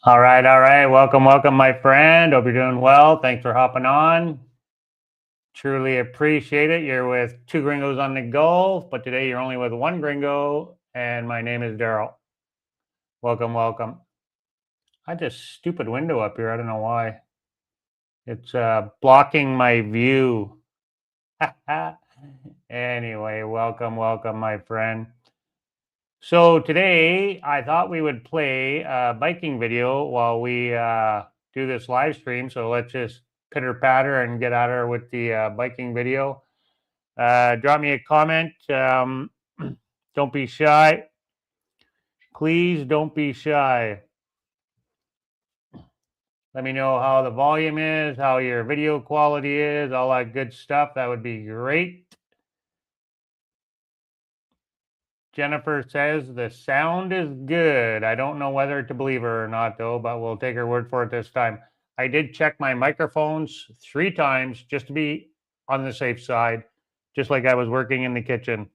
All right. Welcome, my friend. Hope you're doing well. Thanks for hopping on. Truly appreciate it. You're with two gringos on the go, but today you're only with one gringo, and my name is Darryle. Welcome. I had this stupid window up here. I don't know why. It's blocking my view. Anyway, welcome, my friend. So today I thought we would play a biking video while we do this live stream. So let's just pitter patter and get at her with the biking video. Drop me a comment. Don't be shy. Please don't be shy. Let me know how the volume is, how your video quality is, all that good stuff. That would be great. Jennifer says the sound is good. I don't know whether to believe her or not, though, but we'll take her word for it this time. I did check my microphones 3 times just to be on the safe side, just like I was working in the kitchen.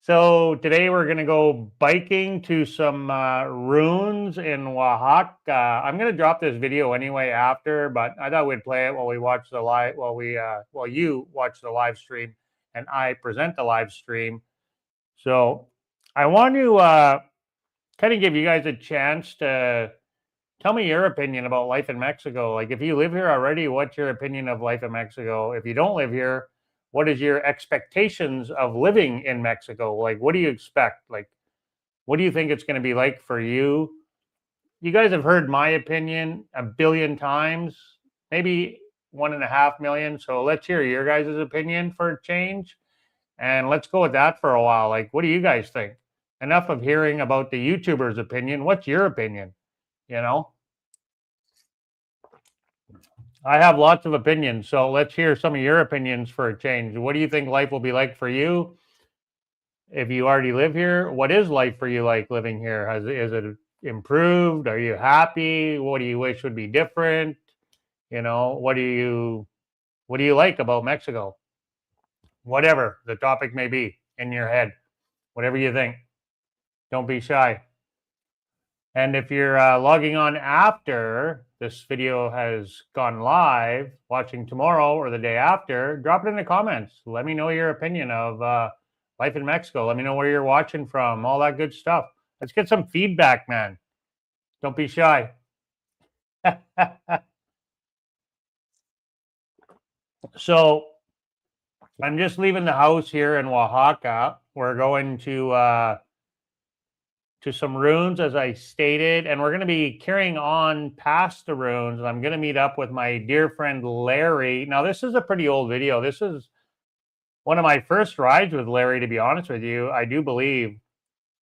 So today we're going to go biking to some ruins in Oaxaca. I'm going to drop this video anyway after, but I thought we'd play it while we watch the live, while you watch the live stream and I present the live stream. So I want to kind of give you guys a chance to tell me your opinion about life in Mexico. Like, if you live here already, what's your opinion of life in Mexico? If you don't live here, what is your expectations of living in Mexico? Like, what do you expect? Like, what do you think it's going to be like for you? You guys have heard my opinion a billion times, maybe 1.5 million. So let's hear your guys' opinion for a change. And let's go with that for a while. Like, what do you guys think? Enough of hearing about the YouTuber's opinion. What's your opinion? You know? I have lots of opinions, so let's hear some of your opinions for a change. What do you think life will be like for you if you already live here? What is life for you like living here? Is it improved? Are you happy? What do you wish would be different? You know, what do you like about Mexico? Whatever the topic may be in your head, whatever you think. Don't be shy. And if you're logging on after this video has gone live, watching tomorrow or the day after, drop it in the comments. Let me know your opinion of life in Mexico. Let me know where you're watching from, all that good stuff. Let's get some feedback, man. Don't be shy. So I'm just leaving the house here in Oaxaca. We're going to some ruins, as I stated, and we're going to be carrying on past the ruins. And I'm going to meet up with my dear friend Larry. Now, this is a pretty old video. This is one of my first rides with Larry, to be honest with you. I do believe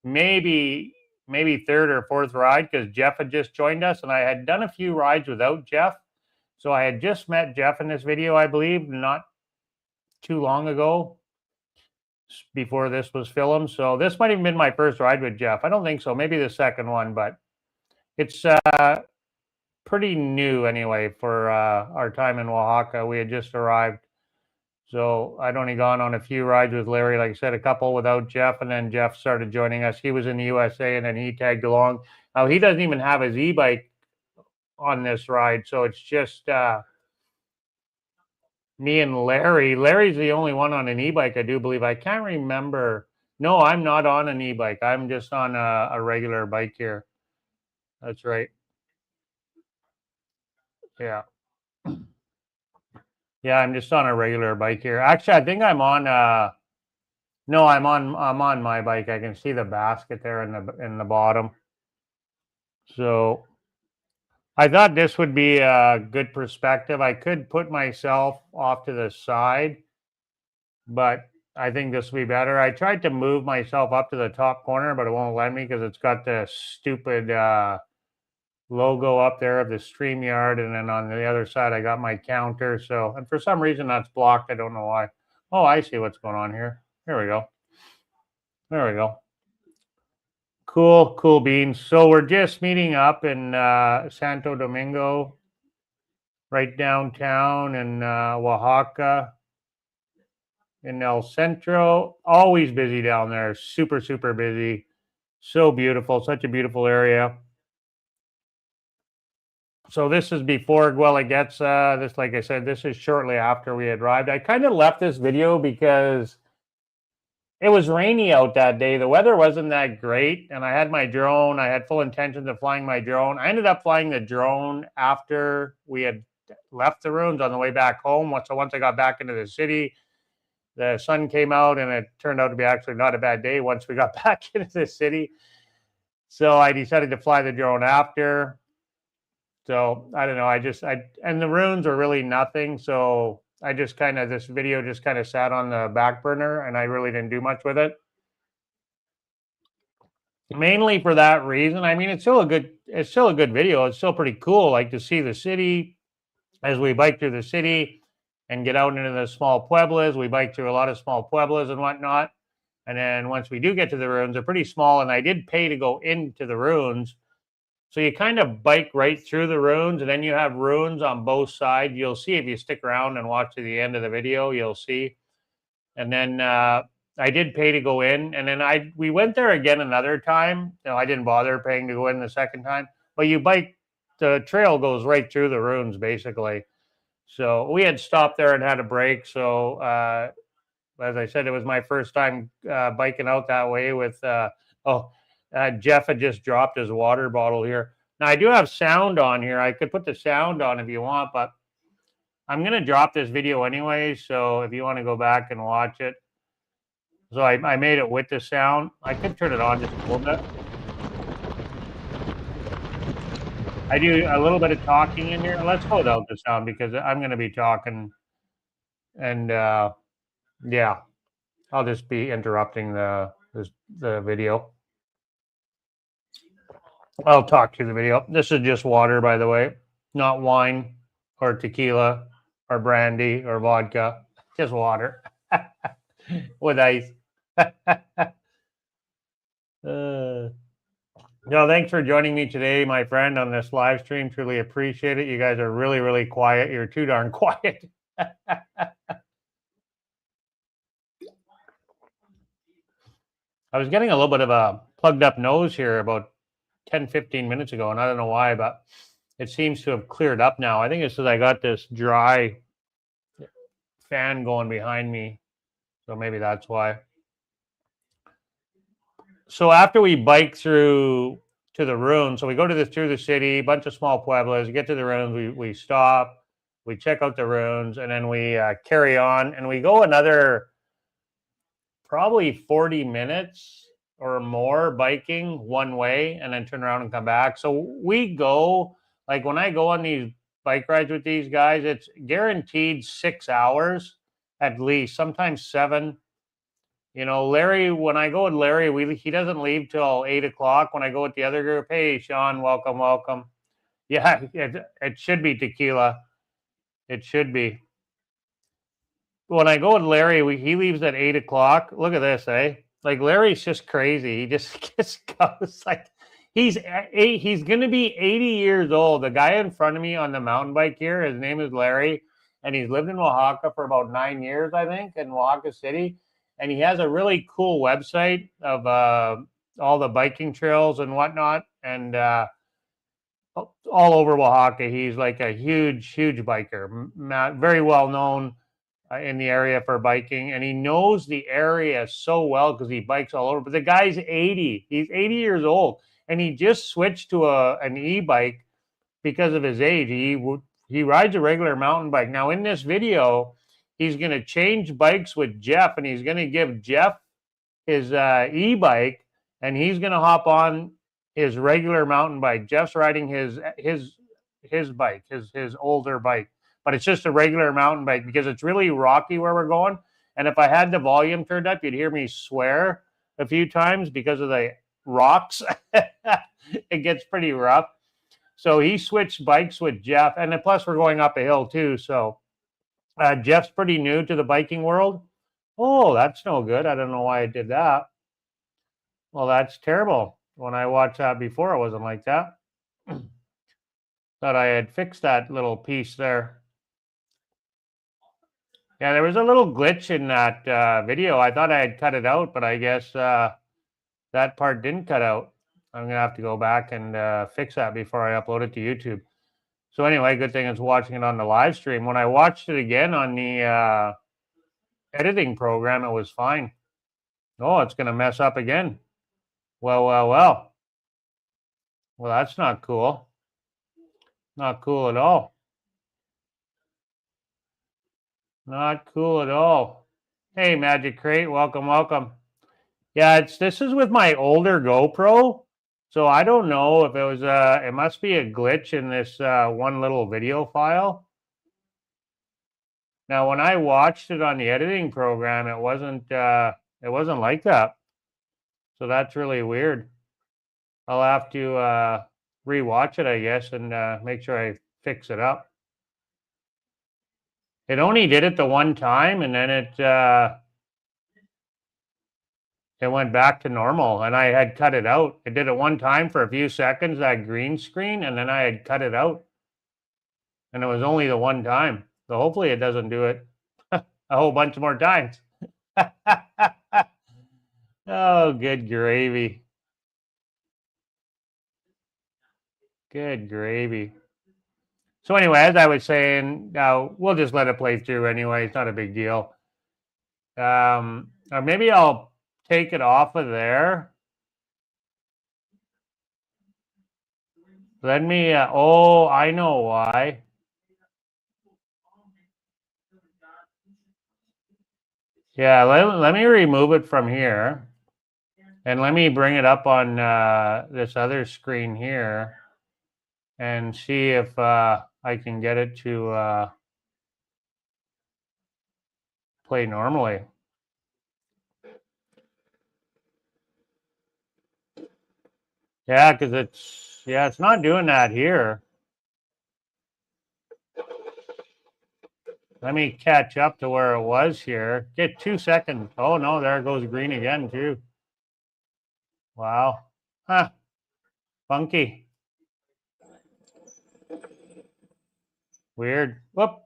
maybe third or fourth ride, because Jeff had just joined us, and I had done a few rides without Jeff. So I had just met Jeff in this video, I believe, not too long ago, before this was filmed. So this might have been my first ride with Jeff. I don't think so. Maybe the second one, but it's pretty new anyway for our time in Oaxaca. We had just arrived. So I'd only gone on a few rides with Larry, like I said, a couple without Jeff, and then Jeff started joining us. He was in the USA, and then he tagged along. Now, he doesn't even have his e-bike on this ride, so it's just me and Larry. Larry's the only one on an e-bike, I do believe. I can't remember. No, I'm not on an e-bike. I'm just on a regular bike here. That's right. Yeah. Yeah, I'm just on a regular bike here. Actually, I think I'm on no, I'm on my bike. I can see the basket there in the bottom. So I thought this would be a good perspective. I could put myself off to the side, but I think this will be better. I tried to move myself up to the top corner, but it won't let me because it's got the stupid logo up there of the StreamYard, and then on the other side I got my counter. So, and for some reason that's blocked. I don't know why. Oh, I see what's going on here. Here we go. There we go. Cool beans. So we're just meeting up in Santo Domingo, right downtown in Oaxaca, in El Centro. Always busy down there. Super busy. So beautiful, such a beautiful area. So this is before Guelaguetza. This, like I said, this is shortly after we had arrived. I kind of left this video because it was rainy out that day. The weather wasn't that great, and I had my drone. I had full intentions of flying my drone. I ended up flying the drone after we had left the ruins on the way back home. So once I got back into the city, the sun came out, and it turned out to be actually not a bad day once we got back into the city. So I decided to fly the drone after. So I don't know. And the runes are really nothing. So I just kind of, this video just kind of sat on the back burner, and I really didn't do much with it. Mainly for that reason. I mean, it's still a good video. It's still pretty cool, like to see the city as we bike through the city and get out into the small pueblos. We bike through a lot of small pueblos and whatnot. And then once we do get to the ruins, they're pretty small, and I did pay to go into the ruins. So you kind of bike right through the ruins, and then you have ruins on both sides. You'll see if you stick around and watch to the end of the video, you'll see. And then I did pay to go in, and then we went there again another time. I didn't bother paying to go in the second time, but you bike, the trail goes right through the ruins basically. So we had stopped there and had a break. So as I said, it was my first time biking out that way with Jeff had just dropped his water bottle here. Now I do have sound on here. I could put the sound on if you want, but I'm going to drop this video anyway. So if you want to go back and watch it. So I made it with the sound. I could turn it on just a little bit. I do a little bit of talking in here. Let's go without the sound because I'm going to be talking. And yeah, I'll just be interrupting the video. I'll talk to the video. This is just water, by the way, not wine or tequila or brandy or vodka, just water with ice. No, thanks for joining me today, my friend, on this live stream. Truly appreciate it. You guys are really, really quiet. You're too darn quiet. I was getting a little bit of a plugged up nose here about 10-15 minutes ago, and I don't know why, but it seems to have cleared up now. I think it's because I got this dry fan going behind me, so maybe that's why. So after we bike through to the ruins, so we go through the city, bunch of small pueblos, we get to the ruins, we stop, we check out the ruins, and then we carry on, and we go another probably 40 minutes or more biking one way, and then turn around and come back. So we go, like when I go on these bike rides with these guys, it's guaranteed 6 hours at least, sometimes 7. Larry, when I go with Larry, he doesn't leave till 8 o'clock. When I go with the other group, hey, Sean, welcome. Yeah, it should be tequila. It should be. When I go with Larry, he leaves at 8 o'clock. Look at this, eh? Like Larry's just crazy. He just goes like he's going to be 80 years old. The guy in front of me on the mountain bike here, his name is Larry, and he's lived in Oaxaca for about 9 years, I think, in Oaxaca City. And he has a really cool website of all the biking trails and whatnot. And all over Oaxaca, he's like a huge biker, very well known in the area for biking, and he knows the area so well because he bikes all over. But the guy's 80. He's 80 years old, and he just switched to an e-bike because of his age. He rides a regular mountain bike. Now, in this video, he's going to change bikes with Jeff, and he's going to give Jeff his e-bike, and he's going to hop on his regular mountain bike. Jeff's riding his bike, his older bike. But it's just a regular mountain bike because it's really rocky where we're going. And if I had the volume turned up, you'd hear me swear a few times because of the rocks. It gets pretty rough. So he switched bikes with Jeff. And then plus we're going up a hill too. So Jeff's pretty new to the biking world. Oh, that's no good. I don't know why I did that. Well, that's terrible. When I watched that before, it wasn't like that. Thought I had fixed that little piece there. Yeah, there was a little glitch in that video. I thought I had cut it out, but I guess that part didn't cut out. I'm gonna have to go back and fix that before I upload it to YouTube. So anyway, good thing is watching it on the live stream. When I watched it again on the editing program, it was fine. Oh, it's gonna mess up again. Well, well, well. Well, that's not cool. Not cool at all. Not cool at all. Hey, Magic Crate, welcome, welcome. Yeah, this is with my older GoPro, so I don't know if it was it must be a glitch in this one little video file. Now, when I watched it on the editing program, it wasn't like that. So that's really weird. I'll have to rewatch it, I guess, and make sure I fix it up. It only did it the one time, and then it went back to normal, and I had cut it out. It did it one time for a few seconds, that green screen, and then I had cut it out. And it was only the one time. So hopefully it doesn't do it a whole bunch more times. Oh, good gravy. Good gravy. So anyway, as I was saying, now we'll just let it play through anyway. It's not a big deal. Or maybe I'll take it off of there. Let me, oh, I know why. Yeah, let me remove it from here. And let me bring it up on this other screen here and see if I can get it to play normally. Yeah, because it's not doing that here. Let me catch up to where it was here. Get 2 seconds. Oh no, there it goes green again too. Wow. Huh. Funky. Weird. Whoop.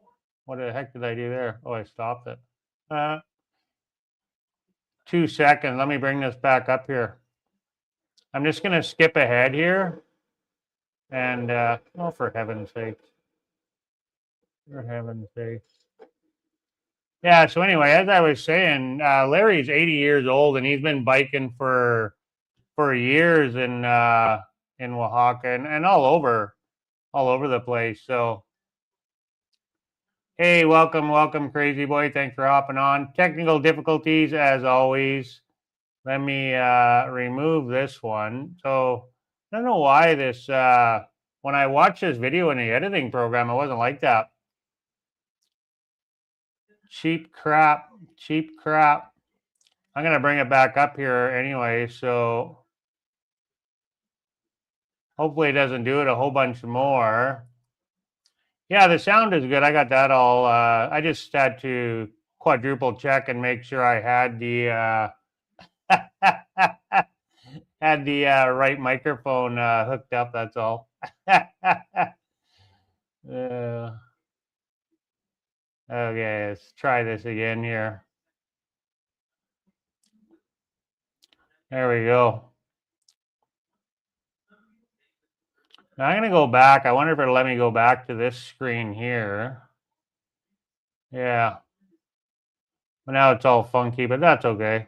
What the heck did I do there? Oh, I stopped it. 2 seconds. Let me bring this back up here. I'm just going to skip ahead here. And, oh, for heaven's sake. For heaven's sake. Yeah, so anyway, as I was saying, Larry's 80 years old, and he's been biking for years in Oaxaca and all over the place. So, hey, welcome, Crazy Boy. Thanks for hopping on. Technical difficulties, as always. Let me remove this one. So, I don't know why this, when I watched this video in the editing program, it wasn't like that. Cheap crap. I'm going to bring it back up here anyway, so hopefully it doesn't do it a whole bunch more. Yeah, the sound is good. I got that all. I just had to quadruple check and make sure I had the right microphone hooked up. That's all. Okay, let's try this again here. There we go. Now I'm going to go back. I wonder if it'll let me go back to this screen here. Yeah. But now it's all funky, but that's okay.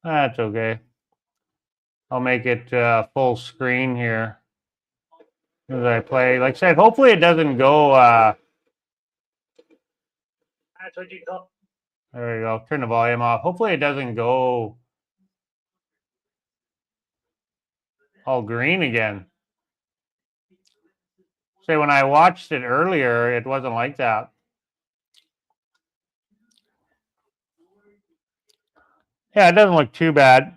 That's okay. I'll make it full screen here as I play. Like I said, hopefully it doesn't go. That's what you call. There we go. Turn the volume off. Hopefully it doesn't go all green again. Say when I watched it earlier, it wasn't like that. Yeah, it doesn't look too bad.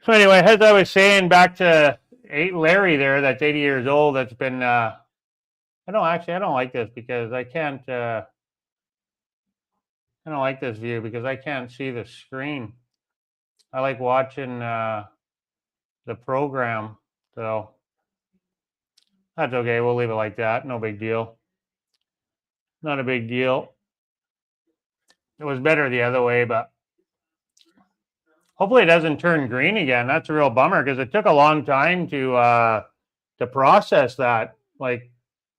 So anyway, as I was saying, back to Larry there, that's 80 years old. That's been. I don't like this because I can't. I don't like this view because I can't see the screen. I like watching the program, so that's okay. We'll leave it like that. No big deal. Not a big deal. It was better the other way, but Hopefully it doesn't turn green again. That's a real bummer because it took a long time to process that. Like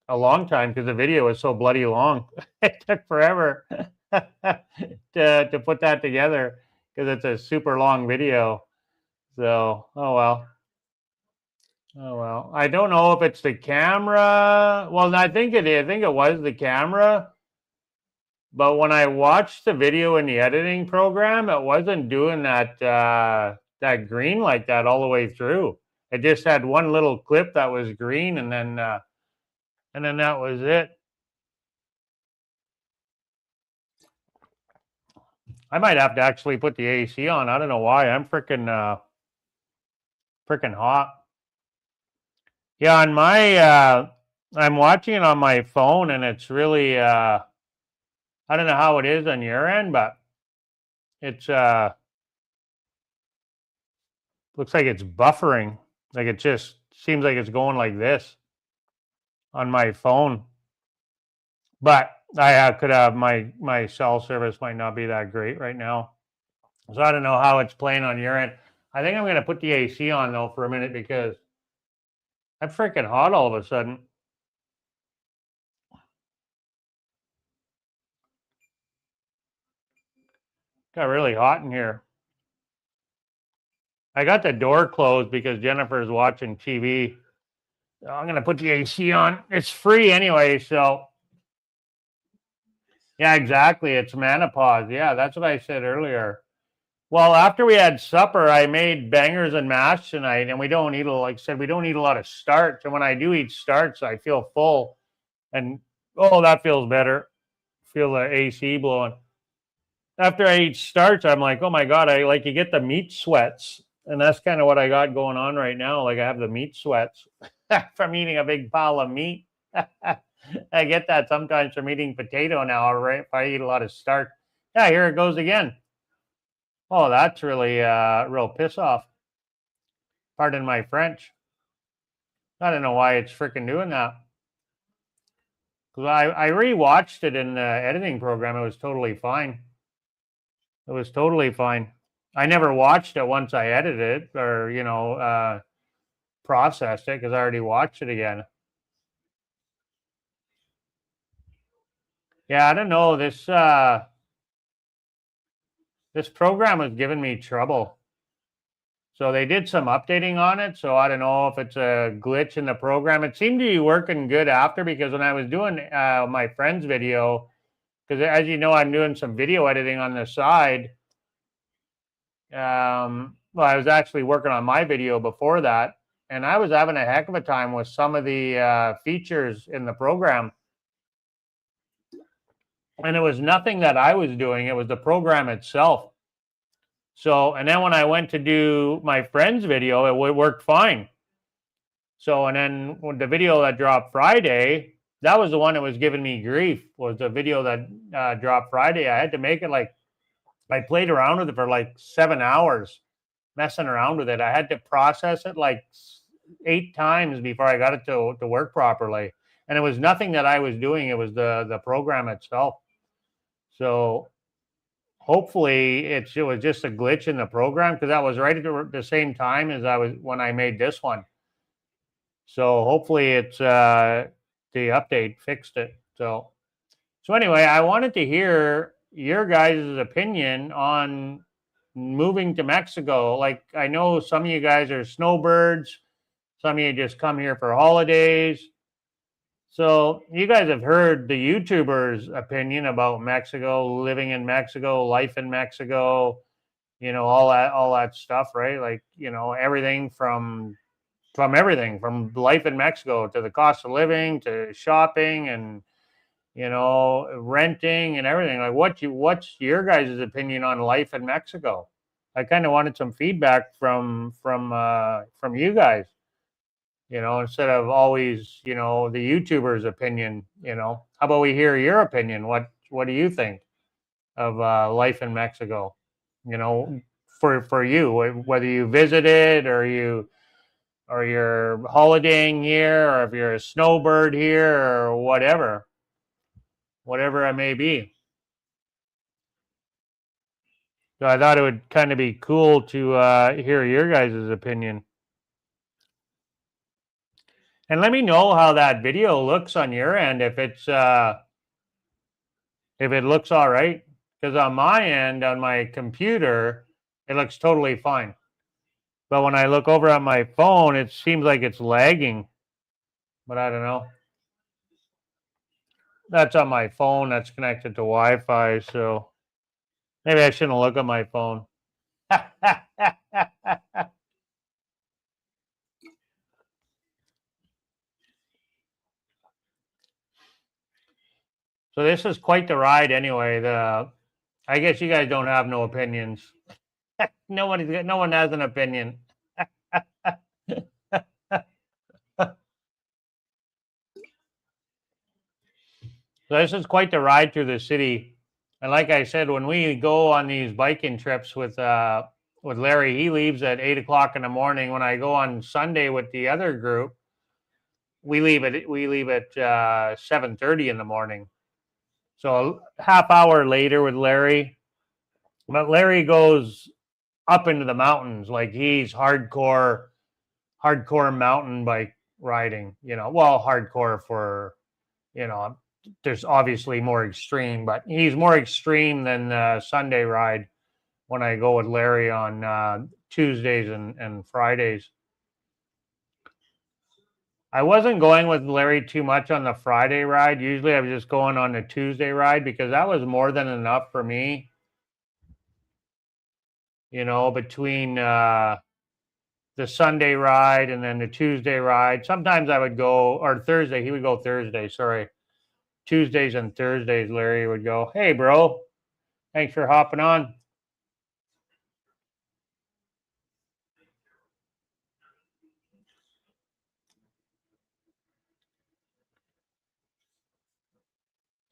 a long time because the video was so bloody long. It took forever to put that together because it's a super long video. So, oh well. Oh well. I don't know if it's the camera. Well, I think it is. I think it was the camera. But when I watched the video in the editing program, it wasn't doing that green like that all the way through. It just had one little clip that was green, and then that was it. I might have to actually put the AC on. I don't know why. I'm freaking hot. Yeah, on my I'm watching it on my phone, and it's really I don't know how it is on your end, but it's looks like it's buffering. Like it just seems like it's going like this on my phone. But I could have my cell service might not be that great right now. So I don't know how it's playing on your end. I think I'm going to put the AC on though for a minute because I'm freaking hot all of a sudden. Got really hot in here. I got the door closed because Jennifer's watching TV. I'm going to put the AC on. It's free anyway, so. Yeah, exactly. It's menopause. Yeah, that's what I said earlier. Well, after we had supper, I made bangers and mash tonight, and we don't eat, like I said, we don't eat a lot of starch. And when I do eat starch, I feel full. And, oh, that feels better. Feel the AC blowing. After I eat starch, I'm like, oh my God, you get the meat sweats. And that's kind of what I got going on right now. Like I have the meat sweats from eating a big pile of meat. I get that sometimes from eating potato now, right? If I eat a lot of starch. Yeah, here it goes again. Oh, that's really real piss off. Pardon my French. I don't know why it's freaking doing that. Because I rewatched it in the editing program. It was totally fine. It was totally fine. I never watched it once I edited it or, processed it because I already watched it again. Yeah, I don't know. This program was giving me trouble. So they did some updating on it. So I don't know if it's a glitch in the program. It seemed to be working good after because when I was doing my friend's video, because as you know, I'm doing some video editing on the side. Well, I was actually working on my video before that, and I was having a heck of a time with some of the features in the program. And it was nothing that I was doing. It was the program itself. So, and then when I went to do my friend's video, it worked fine. So, and then when the video that dropped Friday, that was the one that was giving me grief, was the video that dropped Friday. I had to make it I played around with it for like 7 hours, messing around with it. I had to process it like 8 times before I got it to work properly. And it was nothing that I was doing. It was the program itself. So hopefully it was just a glitch in the program because that was right at the same time as when I made this one. So hopefully it's the update fixed it. So anyway, I wanted to hear your guys' opinion on moving to Mexico. Like I know some of you guys are snowbirds, some of you just come here for holidays. So you guys have heard the YouTubers' opinion about Mexico, living in Mexico, life in Mexico, all that stuff, right? Like, everything from everything from life in Mexico to the cost of living to shopping and renting and everything. Like what's your guys' opinion on life in Mexico? I kind of wanted some feedback from you guys. Instead of always, the YouTuber's opinion, how about we hear your opinion? What do you think of life in Mexico? For you, whether you visited or you're holidaying here, or if you're a snowbird here, or whatever it may be. So I thought it would kind of be cool to hear your guys' opinion. And let me know how that video looks on your end, if it looks all right. Because on my end, on my computer, it looks totally fine. But when I look over at my phone, it seems like it's lagging. But I don't know. That's on my phone. That's connected to Wi-Fi. So maybe I shouldn't look at my phone. So this is quite the ride anyway. I guess you guys don't have no opinions. No one has an opinion. So this is quite the ride through the city. And like I said, when we go on these biking trips with Larry, he leaves at 8 o'clock in the morning. When I go on Sunday with the other group, we leave at 7:30 in the morning. So a half hour later with Larry. But Larry goes up into the mountains, like he's hardcore mountain bike riding, well, hardcore for, there's obviously more extreme, but he's more extreme than the Sunday ride when I go with Larry on Tuesdays and Fridays. I wasn't going with Larry too much on the Friday ride. Usually I was just going on the Tuesday ride because that was more than enough for me, between the Sunday ride and then the Tuesday ride. Sometimes I would go, or Thursday, he would go Thursday, sorry. Tuesdays and Thursdays, Larry would go, "Hey, bro, thanks for hopping on."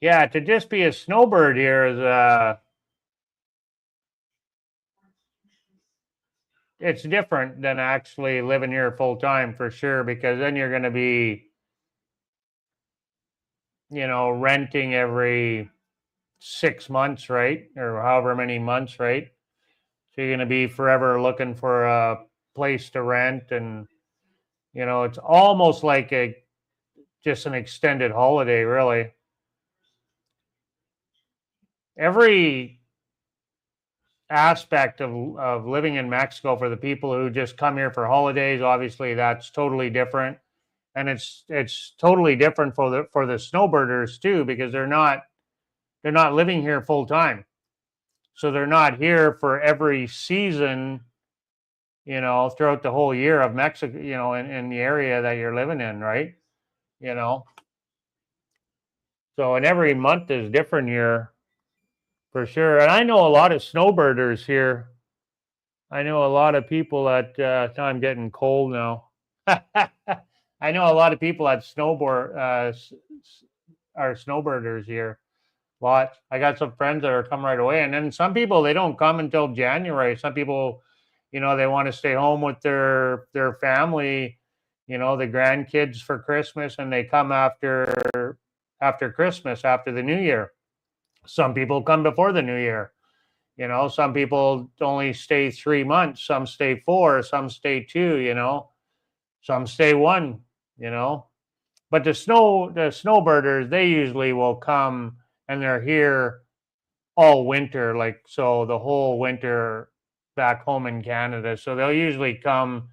Yeah, to just be a snowbird here is it's different than actually living here full time for sure, because then you're going to be, renting every 6 months, right? Or however many months, right? So you're going to be forever looking for a place to rent, and it's almost like just an extended holiday, really. Every aspect of living in Mexico for the people who just come here for holidays, obviously that's totally different. And it's totally different for the snowbirders too, because they're not living here full time. So they're not here for every season, throughout the whole year of Mexico, in the area that you're living in, right? So and every month is different here for sure. And I know a lot of snowbirders here. I know a lot of people that I'm getting cold now. I know a lot of people that are snowbirders here. Lot. I got some friends that are come right away, and then some people they don't come until January. Some people, they want to stay home with their family, the grandkids for Christmas, and they come after Christmas, after the New Year. Some people come before the New Year. Some people only stay 3 months, some stay 4, some stay 2, some stay 1, But the snowbirders, they usually will come and they're here all winter, like so the whole winter back home in Canada. So they'll usually come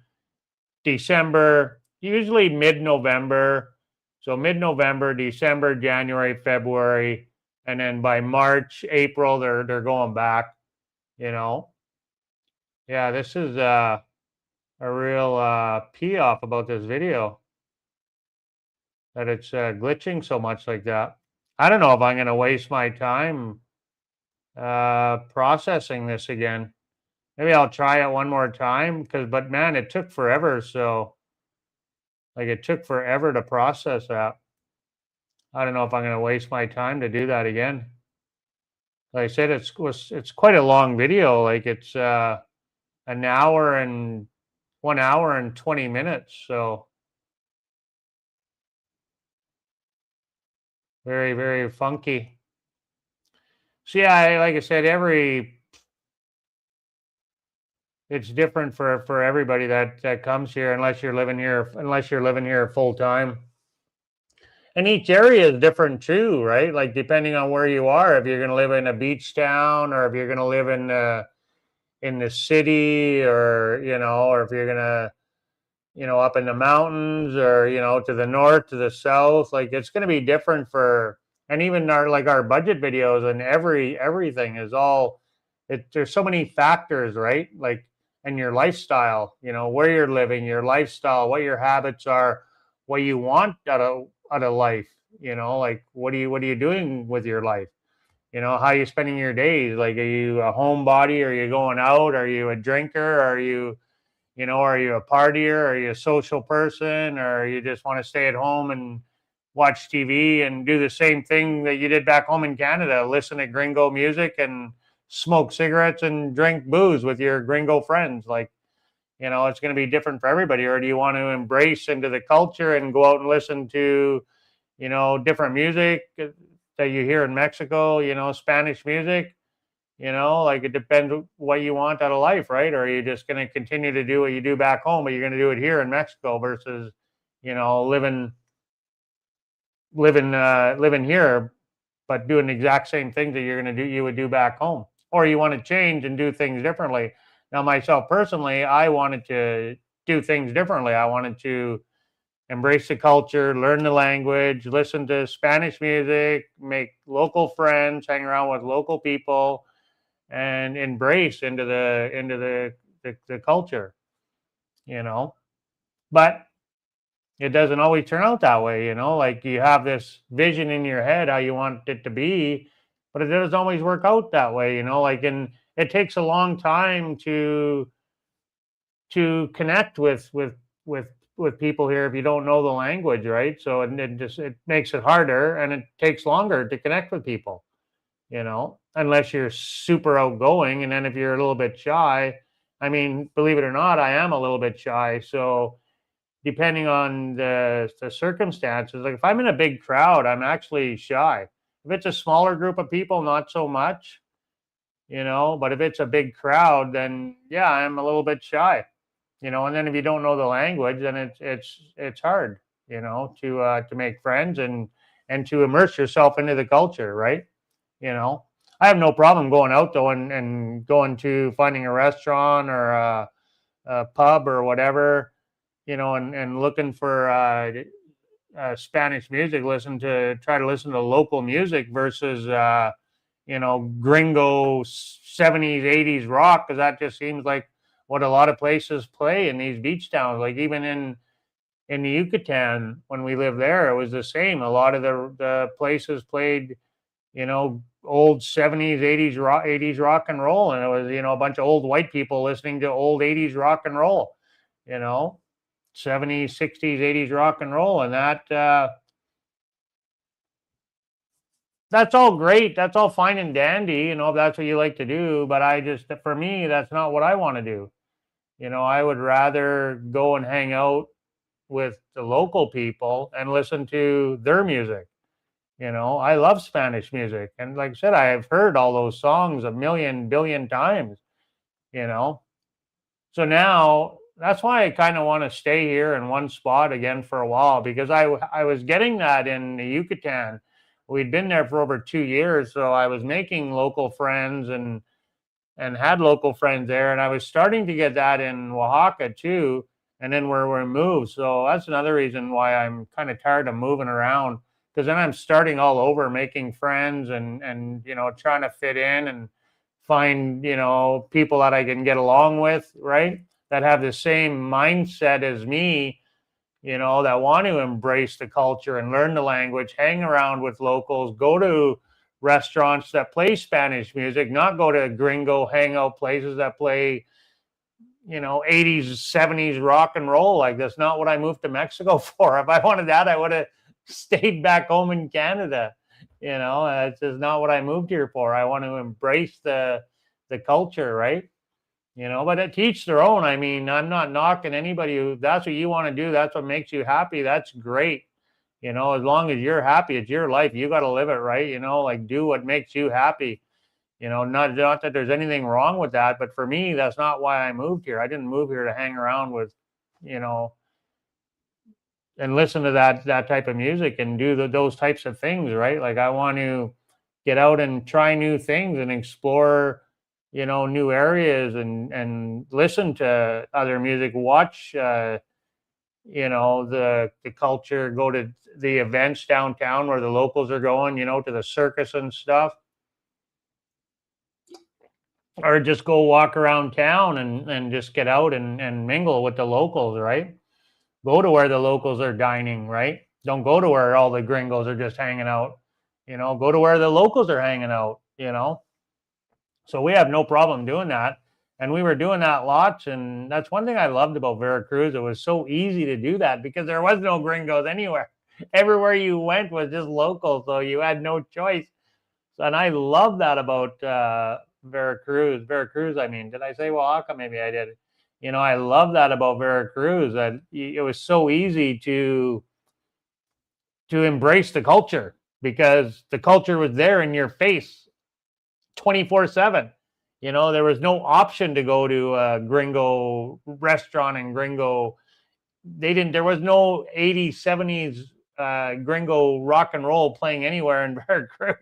December, usually mid-November. So mid-November, December, January, February, and then by March, April, they're going back. Yeah, this is a real pee off about this video, that it's glitching so much like that. I don't know if I'm going to waste my time processing this again. Maybe I'll try it one more time, but man, it took forever. So like it took forever to process that. I don't know if I'm going to waste my time to do that again. Like I said, it's quite a long video. Like it's an hour and 1 hour and 20 minutes. So very, very funky. So yeah, like I said, every it's different for everybody that comes here, unless you're living here full time. And each area is different too, right? Like depending on where you are, if you're going to live in a beach town, or if you're going to live in the city, or or if you're going to up in the mountains, or to the north, to the south, like it's going to be different for. And even our budget videos and everything is all there's so many factors, right? Like, and your lifestyle, where you're living, your lifestyle, what your habits are, what you want out of life, like what are you doing with your life, how are you spending your days, like are you a homebody, are you going out, are you a drinker, are you a partier? Are you a social person? Or you just want to stay at home and watch TV and do the same thing that you did back home in Canada? Listen to gringo music and smoke cigarettes and drink booze with your gringo friends. Like, it's going to be different for everybody. Or do you want to embrace into the culture and go out and listen to, different music that you hear in Mexico, Spanish music? Like it depends what you want out of life, right? Or are you just going to continue to do what you do back home, but you're going to do it here in Mexico versus, living here, but doing the exact same things that you would do back home? Or you want to change and do things differently. Now, myself personally, I wanted to do things differently. I wanted to embrace the culture, learn the language, listen to Spanish music, make local friends, hang around with local people, and embrace into the culture, But it doesn't always turn out that way, Like you have this vision in your head how you want it to be, but it doesn't always work out that way, Like, and it takes a long time to connect with people here if you don't know the language, right? So it makes it harder, and it takes longer to connect with people, unless you're super outgoing. And then if you're a little bit shy, I mean, believe it or not, I am a little bit shy. So depending on the circumstances, like if I'm in a big crowd, I'm actually shy. If it's a smaller group of people, not so much, but if it's a big crowd, then yeah, I'm a little bit shy, and then if you don't know the language, then it's hard, to make friends and to immerse yourself into the culture, right? you know I have no problem going out though, and going to finding a restaurant or a pub or whatever, and looking for Spanish music, try to listen to local music versus gringo 70s 80s rock, because that just seems like what a lot of places play in these beach towns. Like even in the Yucatan, when we lived there, it was the same. A lot of the places played, old 70s, 80s rock and roll. And it was, a bunch of old white people listening to old 80s rock and roll, you know, 70s, 60s, 80s rock and roll. And that's all great. That's all fine and dandy, if that's what you like to do. But for me, that's not what I want to do. I would rather go and hang out with the local people and listen to their music. I love Spanish music. And like I said, I have heard all those songs a million, billion times, you know. So now that's why I kind of want to stay here in one spot again for a while, because I was getting that in the Yucatan. We'd been there for over 2 years. So I was making local friends and had local friends there. And I was starting to get that in Oaxaca too. And then where we moved. So that's another reason why I'm kind of tired of moving around, because then I'm starting all over, making friends and trying to fit in and find, people that I can get along with, right? That have the same mindset as me, that want to embrace the culture and learn the language, hang around with locals, go to restaurants that play Spanish music, not go to gringo hangout places that play 80s 70s rock and roll. Like, that's not what I moved to Mexico for. If I wanted that, I would have stayed back home in Canada. It's just not what I moved here for. I want to embrace the culture, right? But to each their own. I mean, I'm not knocking anybody who, that's what you want to do, that's what makes you happy, that's great. As long as you're happy, it's your life, you got to live it, right? Like, do what makes you happy. Not that there's anything wrong with that, but for me, that's not why I moved here. I didn't move here to hang around with, and listen to that type of music and do those types of things, right? Like I want to get out and try new things and explore, new areas and listen to other music, watch, the culture, go to the events downtown where the locals are going, to the circus and stuff. Or just go walk around town and just get out and mingle with the locals, right? Go to where the locals are dining, right? Don't go to where all the gringos are just hanging out. Go to where the locals are hanging out, So we have no problem doing that. And we were doing that lots. And that's one thing I loved about Veracruz. It was so easy to do that because there was no gringos anywhere. Everywhere you went was just local. So you had no choice. And I love that about Veracruz. Veracruz, I mean, did I say Oaxaca? Maybe I did. I love that about Veracruz, that it was so easy to embrace the culture because the culture was there in your face 24/7. There was no option to go to a gringo restaurant and gringo. There was no 80s, 70s gringo rock and roll playing anywhere in Veracruz.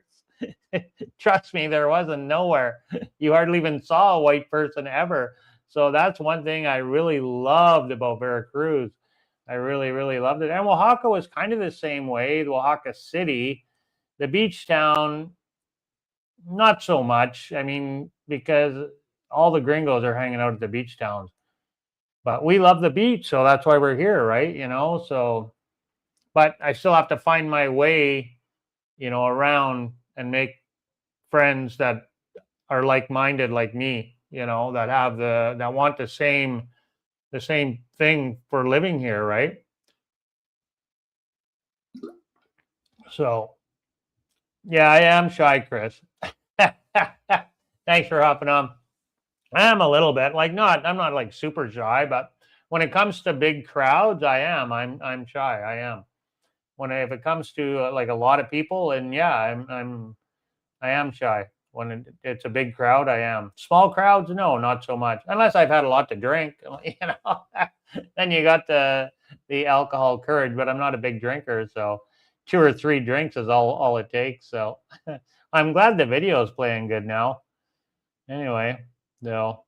Trust me, there wasn't nowhere. You hardly even saw a white person ever. So that's one thing I really loved about Veracruz. I really, really loved it. And Oaxaca was kind of the same way. The Oaxaca City, the beach town, not so much. I mean, because all the gringos are hanging out at the beach towns. But we love the beach, so that's why we're here, right? So, but I still have to find my way, around and make friends that are like-minded like me, that want the same thing for living here, right? So yeah, I am shy, Chris. Thanks for hopping on. I am a little bit I'm not like super shy, but when it comes to big crowds, I'm shy. I am. If it comes to like a lot of people, and yeah, I am shy. When it's a big crowd, I am. Small crowds, no, not so much. Unless I've had a lot to drink, then you got the alcohol courage. But I'm not a big drinker, so 2 or 3 drinks is all it takes. So I'm glad the video is playing good now. Anyway, so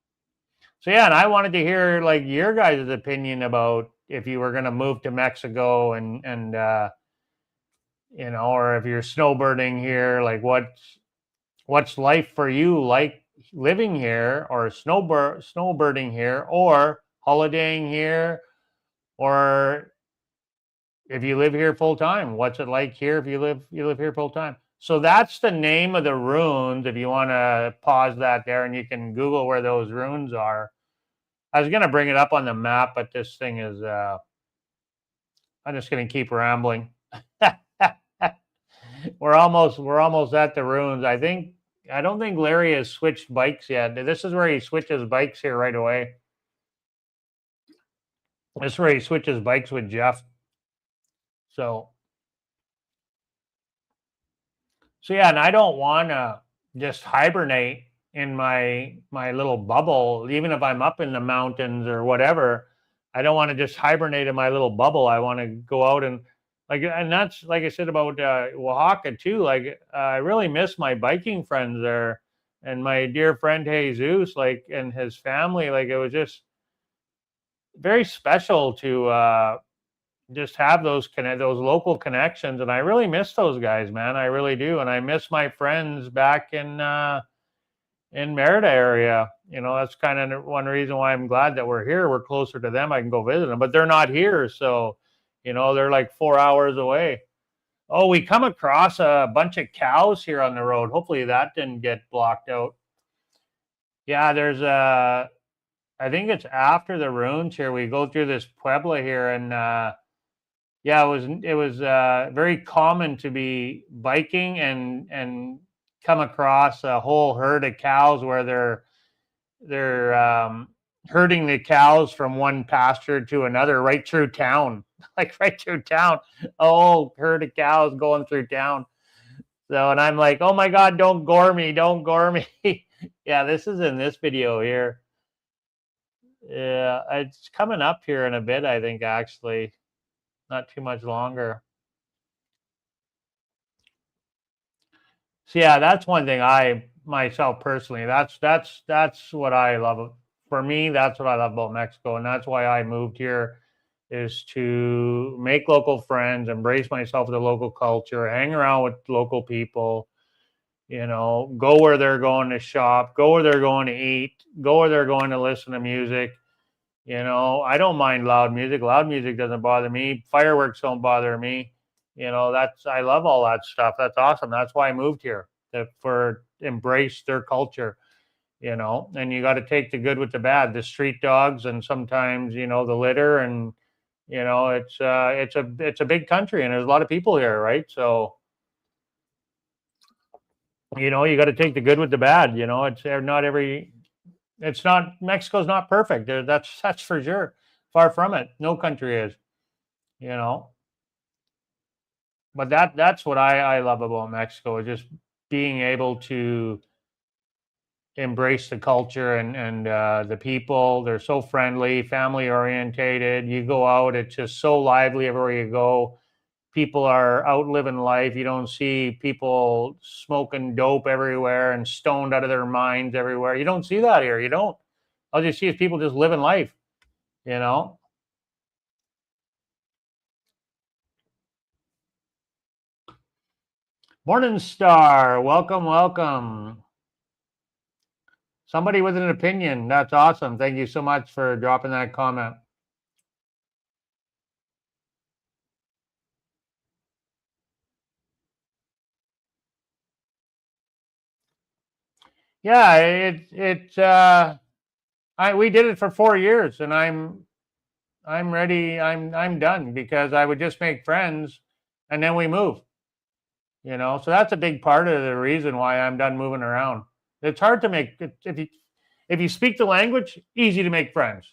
yeah, and I wanted to hear like your guys' opinion about if you were going to move to Mexico and or if you're snowbirding here, like what's life for you like living here or snowbirding here or holidaying here, or if you live here full time, what's it like here if you live here full time? So that's the name of the ruins. If you want to pause that there and you can Google where those ruins are. I was going to bring it up on the map, but this thing is, I'm just going to keep rambling. We're almost at the ruins. I don't think Larry has switched bikes yet. This is where he switches bikes here right away. This is where he switches bikes with Jeff. So yeah, and I don't want to just hibernate in my little bubble, even if I'm up in the mountains or whatever. I don't want to just hibernate in my little bubble. I want to go out and that's like I said about Oaxaca too. Like I really miss my biking friends there and my dear friend Jesus, and his family. Like it was just very special to just have those local connections, and I really miss those guys, man. I really do, and I miss my friends back in Merida area. That's kind of one reason why I'm glad that we're here. We're closer to them. I can go visit them, but they're not here, so they're like 4 hours away. Oh, we come across a bunch of cows here on the road. Hopefully that didn't get blocked out. Yeah, there's I think it's after the ruins here. We go through this pueblo here, and yeah, it was very common to be biking and come across a whole herd of cows where they're herding the cows from one pasture to another right through town, like right through town. A whole herd of cows going through town. So, and I'm like, oh my God, don't gore me. Don't gore me. Yeah, this is in this video here. Yeah, it's coming up here in a bit, I think, actually. Not too much longer. So yeah, that's one thing I myself personally, that's what I love. For me, that's what I love about Mexico. And that's why I moved here, is to make local friends, embrace myself with the local culture, hang around with local people, go where they're going to shop, go where they're going to eat, go where they're going to listen to music. I don't mind loud music. Loud music doesn't bother me. Fireworks don't bother me. I love all that stuff. That's awesome. That's why I moved here, for embrace their culture, and you got to take the good with the bad, the street dogs, and sometimes, the litter, and, it's a big country and there's a lot of people here. Right. So, you got to take the good with the bad. It's not, Mexico's not perfect. That's for sure. Far from it. No country is, you know. But that's what I love about Mexico, is just being able to embrace the culture, and the people. They're so friendly, family orientated. You go out, it's just so lively everywhere you go. People are out living life. You don't see people smoking dope everywhere and stoned out of their minds everywhere. You don't see that here. You don't. All you see is people just living life, you know. Morning Star, welcome, welcome. Somebody with an opinion. That's awesome. Thank you so much for dropping that comment. Yeah, we did it for 4 years, and I'm ready. I'm done, because I would just make friends and then we move. So that's a big part of the reason why I'm done moving around. It's hard to make, if you speak the language, easy to make friends.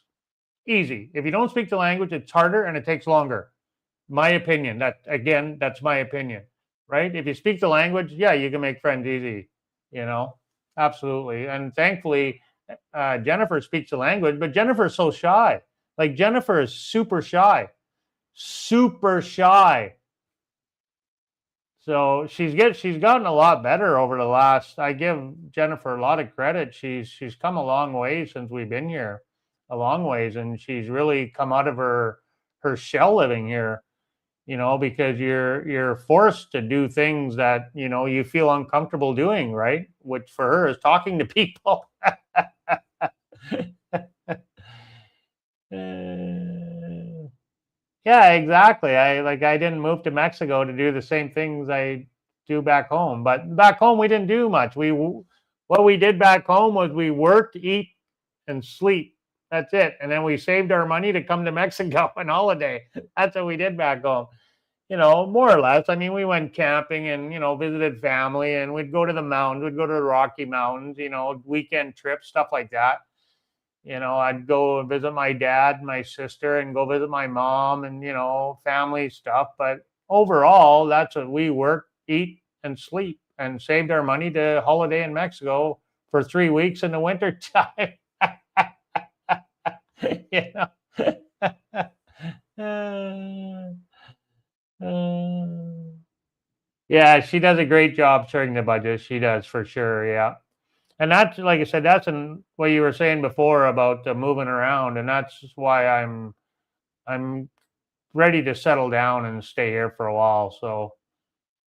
Easy. If you don't speak the language, it's harder and it takes longer. My opinion. That's my opinion. Right? If you speak the language, yeah, you can make friends easy. Absolutely. And thankfully, Jennifer speaks the language, but Jennifer's so shy. Like, Jennifer is super shy. Super shy. So she's gotten a lot better over the last. I give Jennifer a lot of credit. She's come a long way since we've been here, a long ways, and she's really come out of her shell living here. Because you're forced to do things that you feel uncomfortable doing, right? Which for her is talking to people. Yeah, exactly. I didn't move to Mexico to do the same things I do back home. But back home we didn't do much. What we did back home was we worked, eat, and sleep. That's it. And then we saved our money to come to Mexico on holiday. That's what we did back home. More or less. I mean, we went camping and, visited family, and we'd go to the mountains. We'd go to the Rocky Mountains, weekend trips, stuff like that. I'd go visit my dad, my sister, and go visit my mom, and, family stuff. But overall, that's what we work, eat, and sleep, and saved our money to holiday in Mexico for 3 weeks in the winter time. Yeah, she does a great job sharing the budget. She does, for sure. Yeah. And that's, like I said, that's what you were saying before about moving around, and that's why I'm ready to settle down and stay here for a while. So,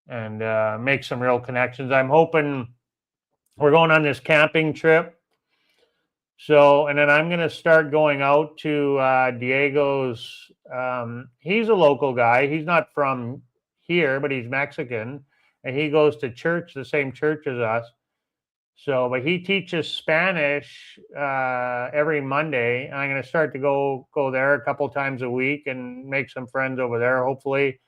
and make some real connections. I'm hoping we're going on this camping trip. So, and then I'm going to start going out to Diego's. He's a local guy. He's not from here, but he's Mexican, and he goes to church, the same church as us. So, but he teaches Spanish every Monday, and I'm going to start to go there a couple times a week and make some friends over there, hopefully.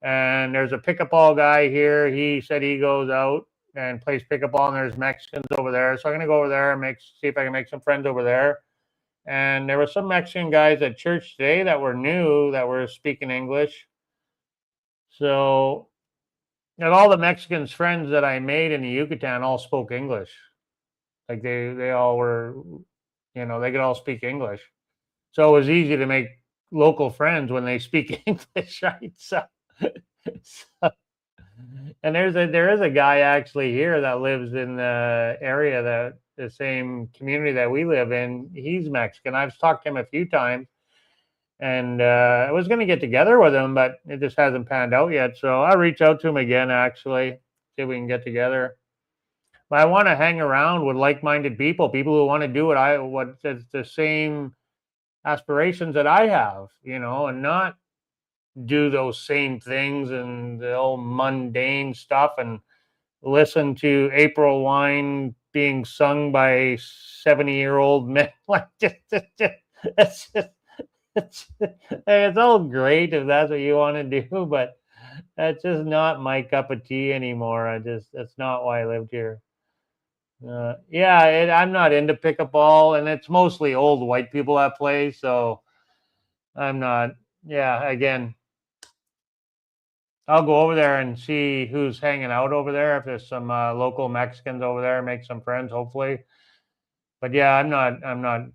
And there's a pickleball guy here. He said he goes out and plays pickleball, and there's Mexicans over there. So I'm going to go over there and see if I can make some friends over there. And there were some Mexican guys at church today that were new, that were speaking English. So And all the Mexicans friends that I made in the Yucatan all spoke English. Like they all were, they could all speak English. So it was easy to make local friends when they speak English, right? So and there is a guy actually here that lives in the area, that the same community that we live in. He's Mexican. I've talked to him a few times, and I was going to get together with him, but it just hasn't panned out yet. So I'll reach out to him again, actually, see if we can get together. But I want to hang around with like-minded people, people who want to do what the same aspirations that I have, and not do those same things and the old mundane stuff, and listen to April Wine being sung by 70-year-old men. Like, it's just, it's all great if that's what you want to do, but that's just not my cup of tea anymore. That's not why I lived here. Yeah, I'm not into pickup ball, and it's mostly old white people that play, so I'm not. Yeah, again, I'll go over there and see who's hanging out over there. If there's some local Mexicans over there, make some friends, hopefully. But yeah, I'm not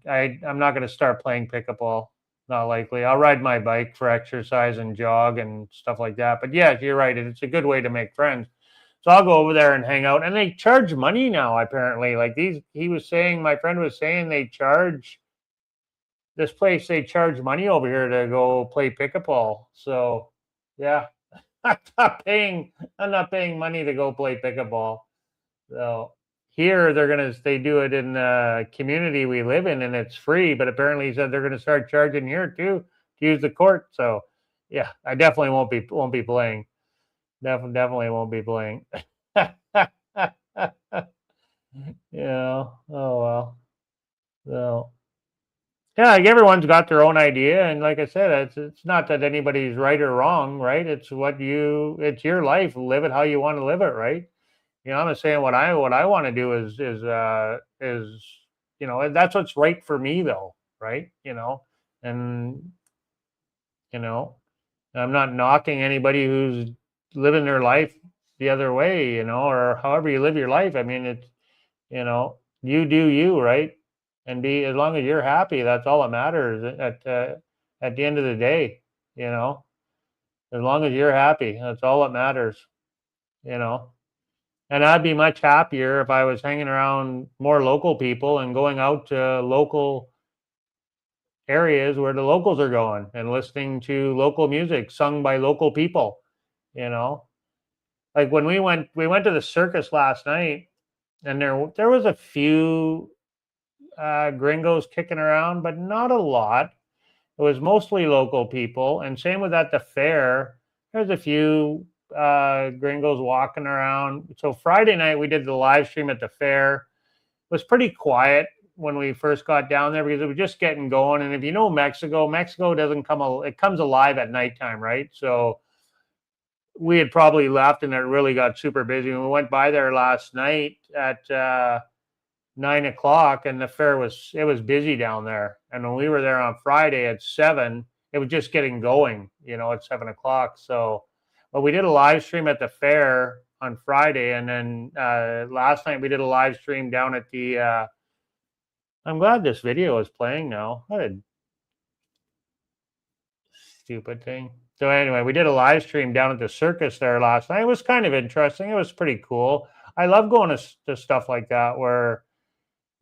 going to start playing pickleball. Not likely. I'll ride my bike for exercise and jog and stuff like that. But yeah, you're right. It's a good way to make friends. So I'll go over there and hang out. And they charge money now, apparently. Like my friend was saying they charge this place, they charge money over here to go play pickleball. So yeah, I'm not paying money to go play pickleball. So here they do it in the community we live in, and it's free. But apparently, he said they're going to start charging here too to use the court. So yeah, I definitely won't be playing. Definitely won't be playing. Oh well. So yeah, like everyone's got their own idea, and like I said, it's not that anybody's right or wrong, right? It's your life. Live it how you want to live it, right? I'm just saying what I want to do is that's what's right for me, though, right? And you know I'm not knocking anybody who's living their life the other way, or however you live your life. I mean, it's you do you, right? And be as long as you're happy, that's all that matters at the end of the day. You know, as long as you're happy, that's all that matters. You know. And I'd be much happier if I was hanging around more local people and going out to local areas where the locals are going and listening to local music sung by local people, you know. Like when we went to the circus last night, and there was a few gringos kicking around, but not a lot. It was mostly local people, and same with at the fair. There's a few gringos walking around. So Friday night we did the live stream at the fair. It was pretty quiet when we first got down there because it was just getting going. And if you know Mexico doesn't it comes alive at nighttime, right? So we had probably left and it really got super busy. We went by there last night at 9 o'clock, and the fair was busy down there. And when we were there on Friday at 7, it was just getting going, at 7 o'clock. So, but we did a live stream at the fair on Friday, and then last night we did a live stream down at the. I'm glad this video is playing now. What a stupid thing. So anyway, we did a live stream down at the circus there last night. It was kind of interesting. It was pretty cool. I love going to stuff like that where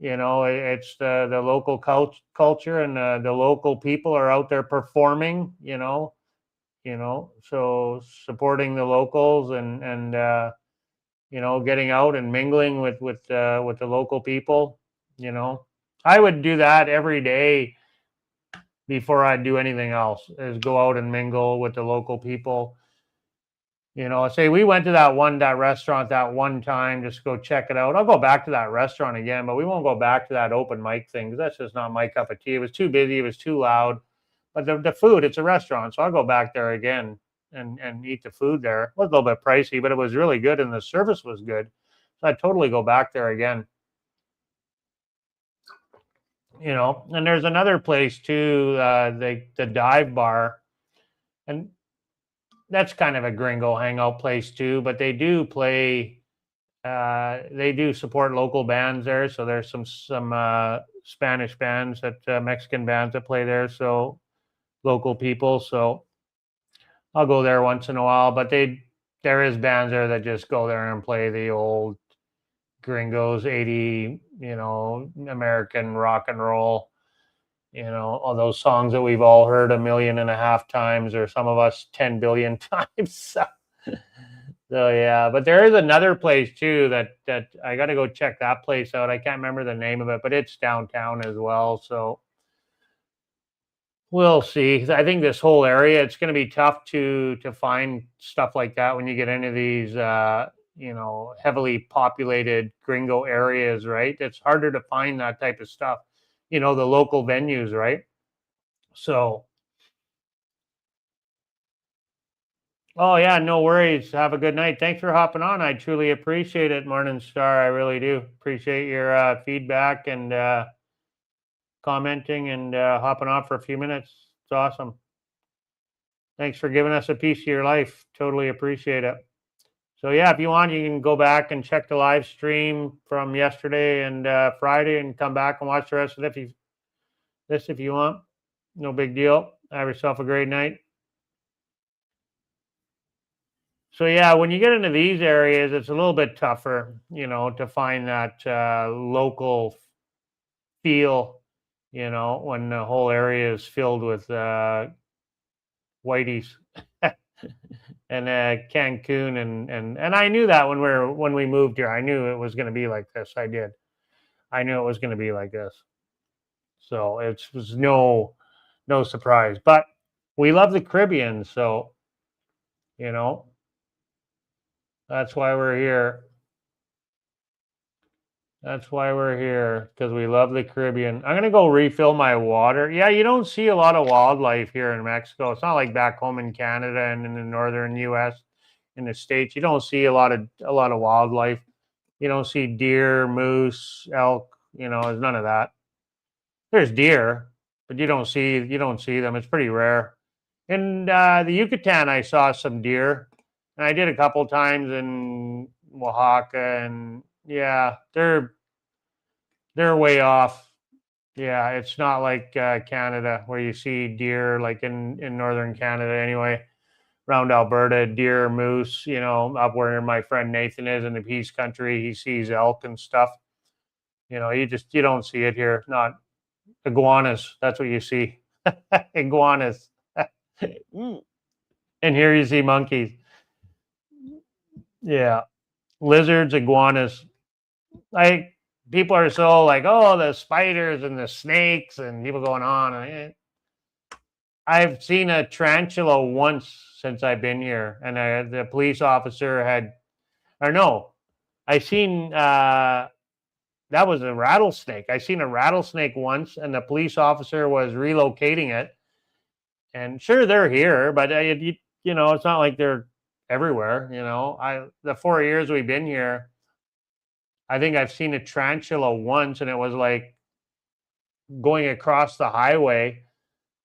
it's the local culture, and the local people are out there performing. So supporting the locals, and getting out and mingling with the local people. I would do that every day before I'd do anything else, is go out and mingle with the local people. Say we went to that restaurant that one time just to go check it out. I'll go back to that restaurant again, but we won't go back to that open mic thing because that's just not my cup of tea. It was too busy. It was too loud. But the food, it's a restaurant, so I'll go back there again and eat the food there. It was a little bit pricey, but it was really good, and the service was good. So I'd totally go back there again. And there's another place too, the dive bar. And that's kind of a gringo hangout place too, but they do play. They do support local bands there, so there's some Spanish bands, that Mexican bands that play there, so local people. So I'll go there once in a while, but there is bands there that just go there and play the old gringos 80, American rock and roll, all those songs that we've all heard 1.5 million times, or some of us 10 billion times. So yeah, but there is another place too that I got to go check that place out. I can't remember the name of it, but it's downtown as well. So we'll see. I think this whole area, it's going to be tough to find stuff like that when you get into these heavily populated gringo areas, right? It's harder to find that type of stuff, the local venues, right? So, oh yeah, no worries. Have a good night. Thanks for hopping on. I truly appreciate it, Morning Star. I really do appreciate your feedback and commenting and hopping off for a few minutes. It's awesome. Thanks for giving us a piece of your life. Totally appreciate it. So yeah, if you want, you can go back and check the live stream from yesterday and Friday, and come back and watch the rest of this if you want. No big deal. Have yourself a great night. So yeah, when you get into these areas, it's a little bit tougher, to find that local feel, when the whole area is filled with whiteys. And Cancun, and I knew that when we moved here. I knew it was going to be like this. I knew it was going to be like this. So it was no surprise. But we love the Caribbean, so that's why we're here. That's why we're here, because we love the Caribbean. I'm going to go refill my water. Yeah, you don't see a lot of wildlife here in Mexico. It's not like back home in Canada and in the northern U.S., in the States. You don't see a lot of wildlife. You don't see deer, moose, elk. There's none of that. There's deer, but you don't see them. It's pretty rare. In the Yucatan, I saw some deer, and I did a couple times in Oaxaca, and yeah, they're way off. Yeah, it's not like Canada, where you see deer like in northern Canada anyway. Around Alberta, deer, moose, up where my friend Nathan is in the Peace Country, he sees elk and stuff. You don't see it here. Not iguanas. That's what you see. Iguanas. And here you see monkeys. Yeah. Lizards, iguanas. People are so like, oh, the spiders and the snakes, and people going on. And I've seen a tarantula once since I've been here, and the police officer I seen that was a rattlesnake. I seen a rattlesnake once, and the police officer was relocating it. And sure, they're here, but it's not like they're everywhere. The 4 years we've been here, I think I've seen a tarantula once, and it was like going across the highway.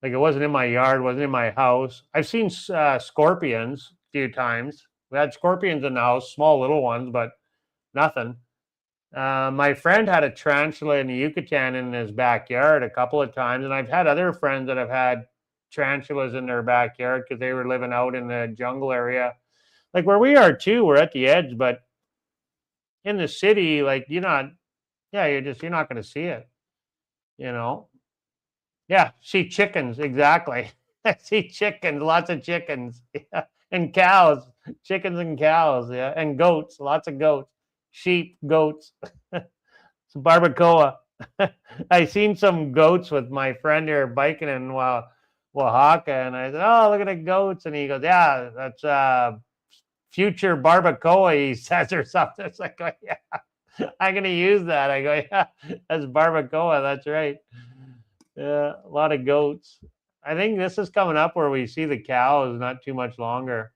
Like, it wasn't in my yard, wasn't in my house. I've seen scorpions a few times. We had scorpions in the house, small little ones, but nothing. My friend had a tarantula in the Yucatan in his backyard a couple of times, and I've had other friends that have had tarantulas in their backyard because they were living out in the jungle area, like where we are too. We're at the edge, but in the city, like you're not going to see it. Yeah, see chickens, exactly. I see chickens, lots of chickens, yeah. And cows, chickens and cows, yeah, and goats, lots of goats, sheep, goats. Some barbacoa. I seen some goats with my friend here biking in Oaxaca, and I said, "Oh, look at the goats," and he goes, "Yeah, that's future barbacoa," he says, or something. It's like, oh, yeah, I'm gonna use that. I go, yeah, that's barbacoa. That's right. Yeah, a lot of goats. I think this is coming up where we see the cows not too much longer.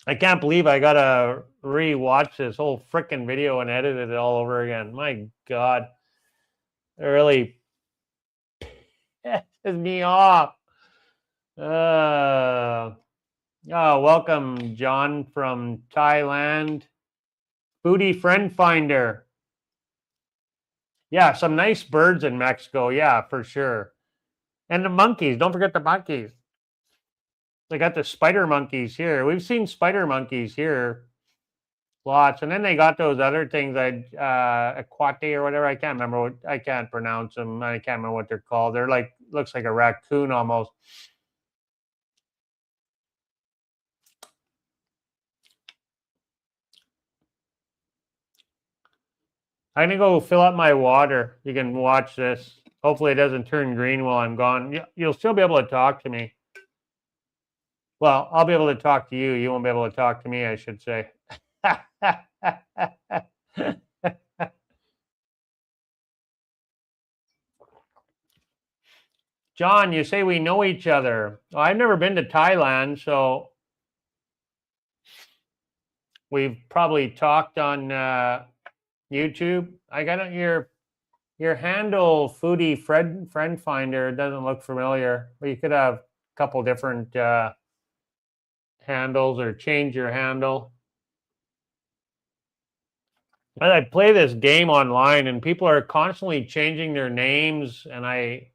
I can't believe I gotta re-watch this whole freaking video and edit it all over again. My God, it really pisses me off. Welcome, John from Thailand. Foodie Friend Finder. Yeah, some nice birds in Mexico. Yeah, for sure. And the monkeys. Don't forget the monkeys. They got the spider monkeys here. We've seen spider monkeys here lots. And then they got those other things, aquati or whatever. I can't remember I can't pronounce them. I can't remember what they're called. They're like, looks like a raccoon almost. I'm gonna go fill up my water. You can watch this. Hopefully it doesn't turn green while I'm gone. You'll still be able to talk to me. Well, I'll be able to talk to you. You won't be able to talk to me, I should say. John, you say we know each other. Well, I've never been to Thailand, so we've probably talked on YouTube. I got your handle, Foodie Friend Finder, doesn't look familiar. But you could have a couple different handles or change your handle. I play this game online, and people are constantly changing their names, and I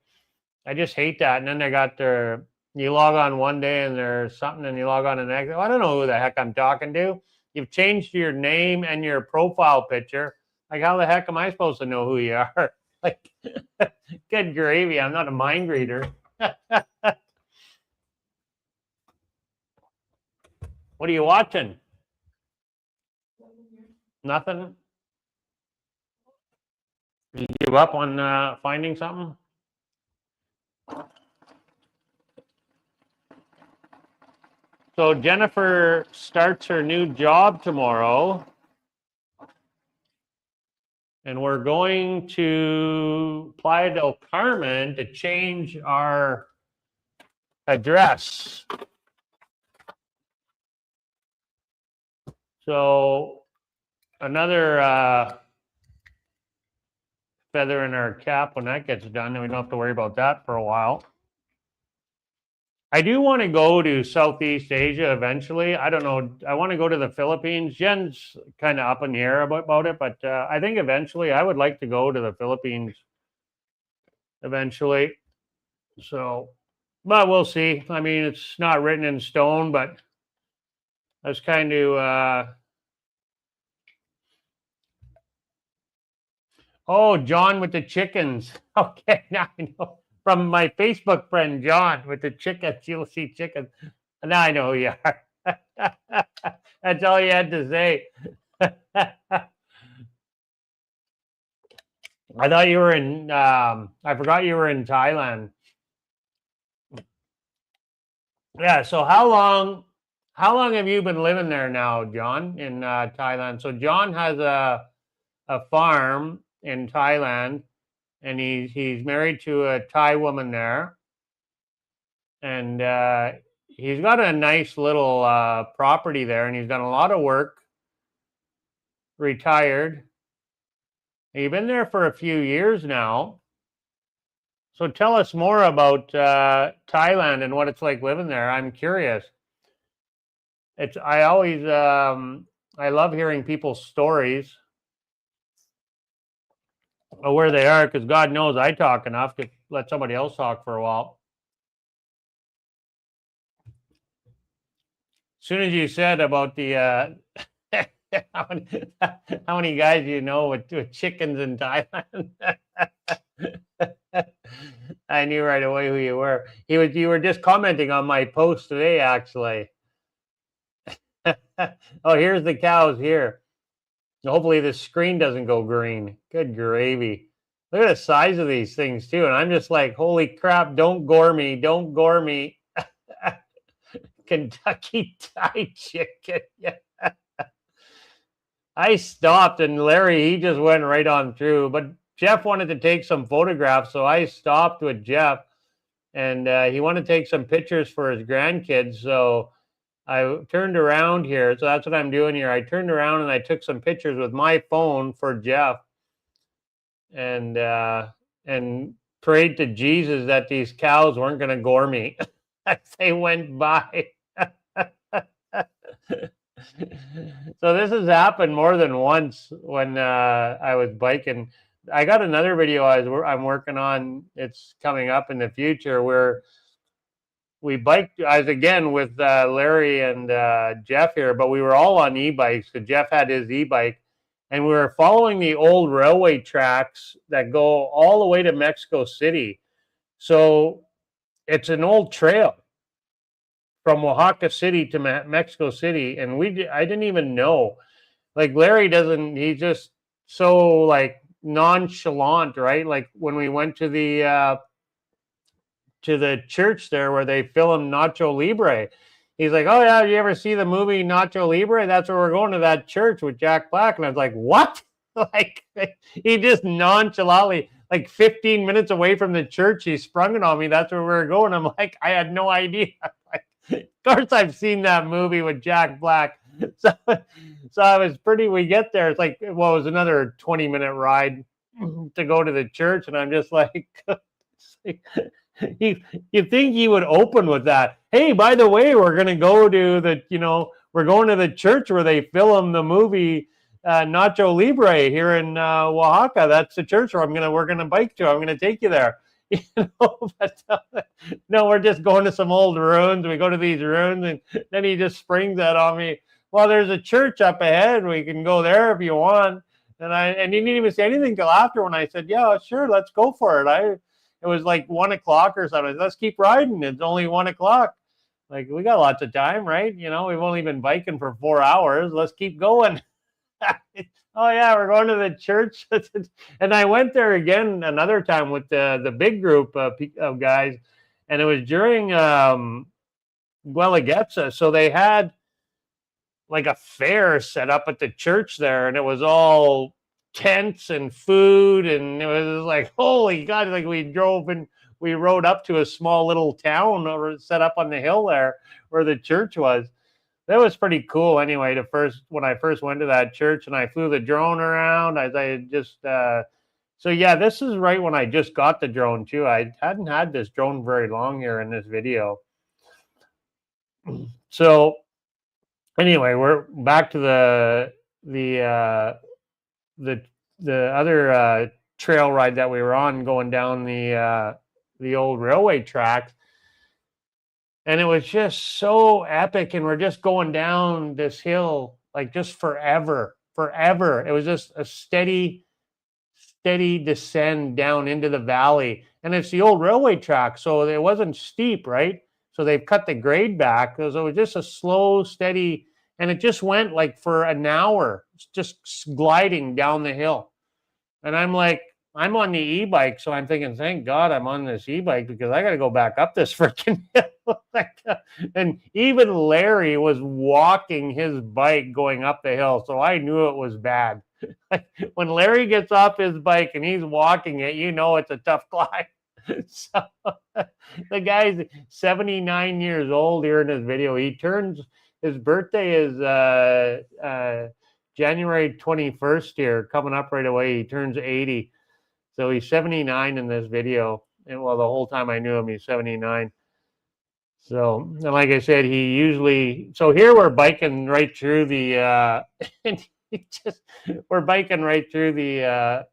just hate that. And then they got you log on one day and there's something, and you log on the next. Well, I don't know who the heck I'm talking to. You've changed your name and your profile picture. Like, how the heck am I supposed to know who you are? Like, good gravy. I'm not a mind reader. What are you watching? Nothing? You give up on finding something? So Jennifer starts her new job tomorrow. And we're going to Playa del Carmen to change our address. So another feather in our cap when that gets done, and we don't have to worry about that for a while. I do want to go to Southeast Asia eventually. I don't know. I want to go to the Philippines. Jen's kind of up in the air about it, but I think eventually I would like to go to the Philippines eventually. So, but we'll see. I mean, it's not written in stone, but I was kind of. Oh, John with the chickens. Okay, now I know. From my Facebook friend, John with the chickens. You'll see chickens. Now I know who you are. That's all you had to say. I thought you were in, I forgot you were in Thailand. Yeah, so how long have you been living there now, John, in Thailand? So John has a farm in Thailand, and he's married to a Thai woman there, and he's got a nice little property there, and he's done a lot of work. Retired. You've been there for a few years now. So tell us more about Thailand and what it's like living there. I'm curious. I always I love hearing people's stories of where they are, because God knows I talk enough to let somebody else talk for a while. As soon as you said about the how many guys you know with chickens in Thailand, I knew right away who you were. You were just commenting on my post today, actually. Oh, here's the cows here. Hopefully the screen doesn't go green. Good gravy. Look at the size of these things too. And I'm just like, holy crap, don't gore me. Don't gore me. Kentucky Fried Chicken. Yeah. I stopped, and Larry, he just went right on through. But Jeff wanted to take some photographs, so I stopped with Jeff, and he wanted to take some pictures for his grandkids. So I turned around here. So that's what I'm doing here. I turned around and I took some pictures with my phone for Jeff, and prayed to Jesus that these cows weren't going to gore me. as they went by. So this has happened more than once when I was biking. I got another video I'm working on. It's coming up in the future where we biked. I was again with Larry and Jeff here, but we were all on e-bikes because Jeff had his e-bike, and we were following the old railway tracks that go all the way to Mexico City. So it's an old trail from Oaxaca City to Mexico City, and I didn't even know. Like Larry doesn't. He's just so like nonchalant, right? Like when we went to the church there where they filmed Nacho Libre. He's like, "Oh yeah, you ever see the movie Nacho Libre? That's where we're going, to that church with Jack Black." And I was like, "What?" Like he just nonchalantly, like 15 minutes away from the church, he sprung it on me. That's where we were going. I'm like, I had no idea. Of course, I've seen that movie with Jack Black. So I was pretty. We get there. It's like, well, it was another 20-minute ride to go to the church, and I'm just like. You think he would open with that? Hey, by the way, we're going to go to we're going to the church where they film the movie Nacho Libre here in Oaxaca. That's the church where we're gonna bike to. I'm gonna take you there. But no, we're just going to some old ruins. We go to these ruins, and then he just springs that on me. Well, there's a church up ahead. We can go there if you want. And he didn't even say anything till after when I said, yeah, sure, let's go for it. It was like 1 o'clock or something. Let's keep riding. It's only 1 o'clock. Like, we got lots of time, right? We've only been biking for 4 hours. Let's keep going. Oh yeah, we're going to the church. And I went there again another time with the big group of guys, and it was during Guelaguetza. So they had like a fair set up at the church there, and it was all tents and food, and it was like, holy God, like we drove and we rode up to a small little town set up on the hill there where the church was. That was pretty cool anyway, when I first went to that church, and I flew the drone around. So yeah, this is right when I just got the drone too. I hadn't had this drone very long here in this video. So anyway, we're back to the other trail ride that we were on, going down the old railway tracks. And it was just so epic, and we're just going down this hill like just forever. It was just a steady descend down into the valley, and it's the old railway track, so it wasn't steep, right? So they've cut the grade back, so it was just a slow, steady, and it just went like for an hour, just gliding down the hill. And I'm like, I'm on the e-bike, so I'm thinking, thank God I'm on this e-bike because I got to go back up this freaking hill. And even Larry was walking his bike going up the hill, so I knew it was bad. When Larry gets off his bike and he's walking it, it's a tough climb. So the guy's 79 years old here in this video. His birthday is January 21st here, coming up right away. He turns 80. So he's 79 in this video. And well, the whole time I knew him, he's 79. So, and like I said, so here we're biking right through we're biking right through the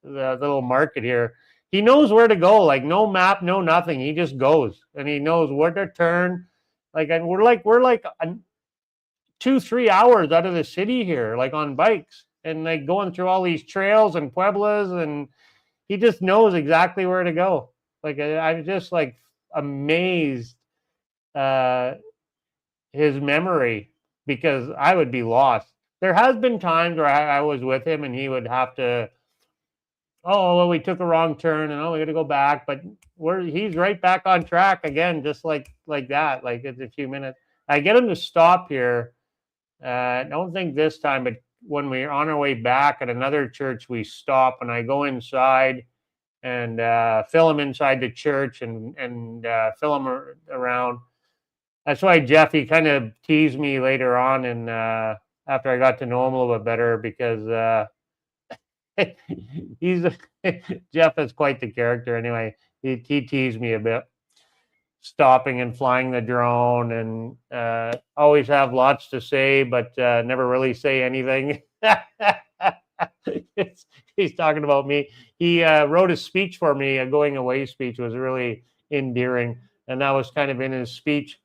little market here. He knows where to go, like no map, no nothing. He just goes, and he knows where to turn. And we're like 2-3 hours out of the city here, like on bikes, and like going through all these trails and pueblos, and he just knows exactly where to go. Like I'm just like amazed his memory, because I would be lost. There has been times where I was with him and he would have to, oh, well, we took a wrong turn and we got to go back, but he's right back on track again, just like that. Like it's a few minutes. I get him to stop here. I don't think this time, but when we're on our way back at another church, we stop and I go inside and film inside the church and film around. That's why Jeff, he kind of teased me later on, and after I got to know him a little bit better, because Jeff is quite the character anyway. He teased me a bit. stopping and flying the drone, and always have lots to say, but never really say anything. He's talking about me. He wrote a speech for me, a going away speech. It was really endearing, and that was kind of in his speech.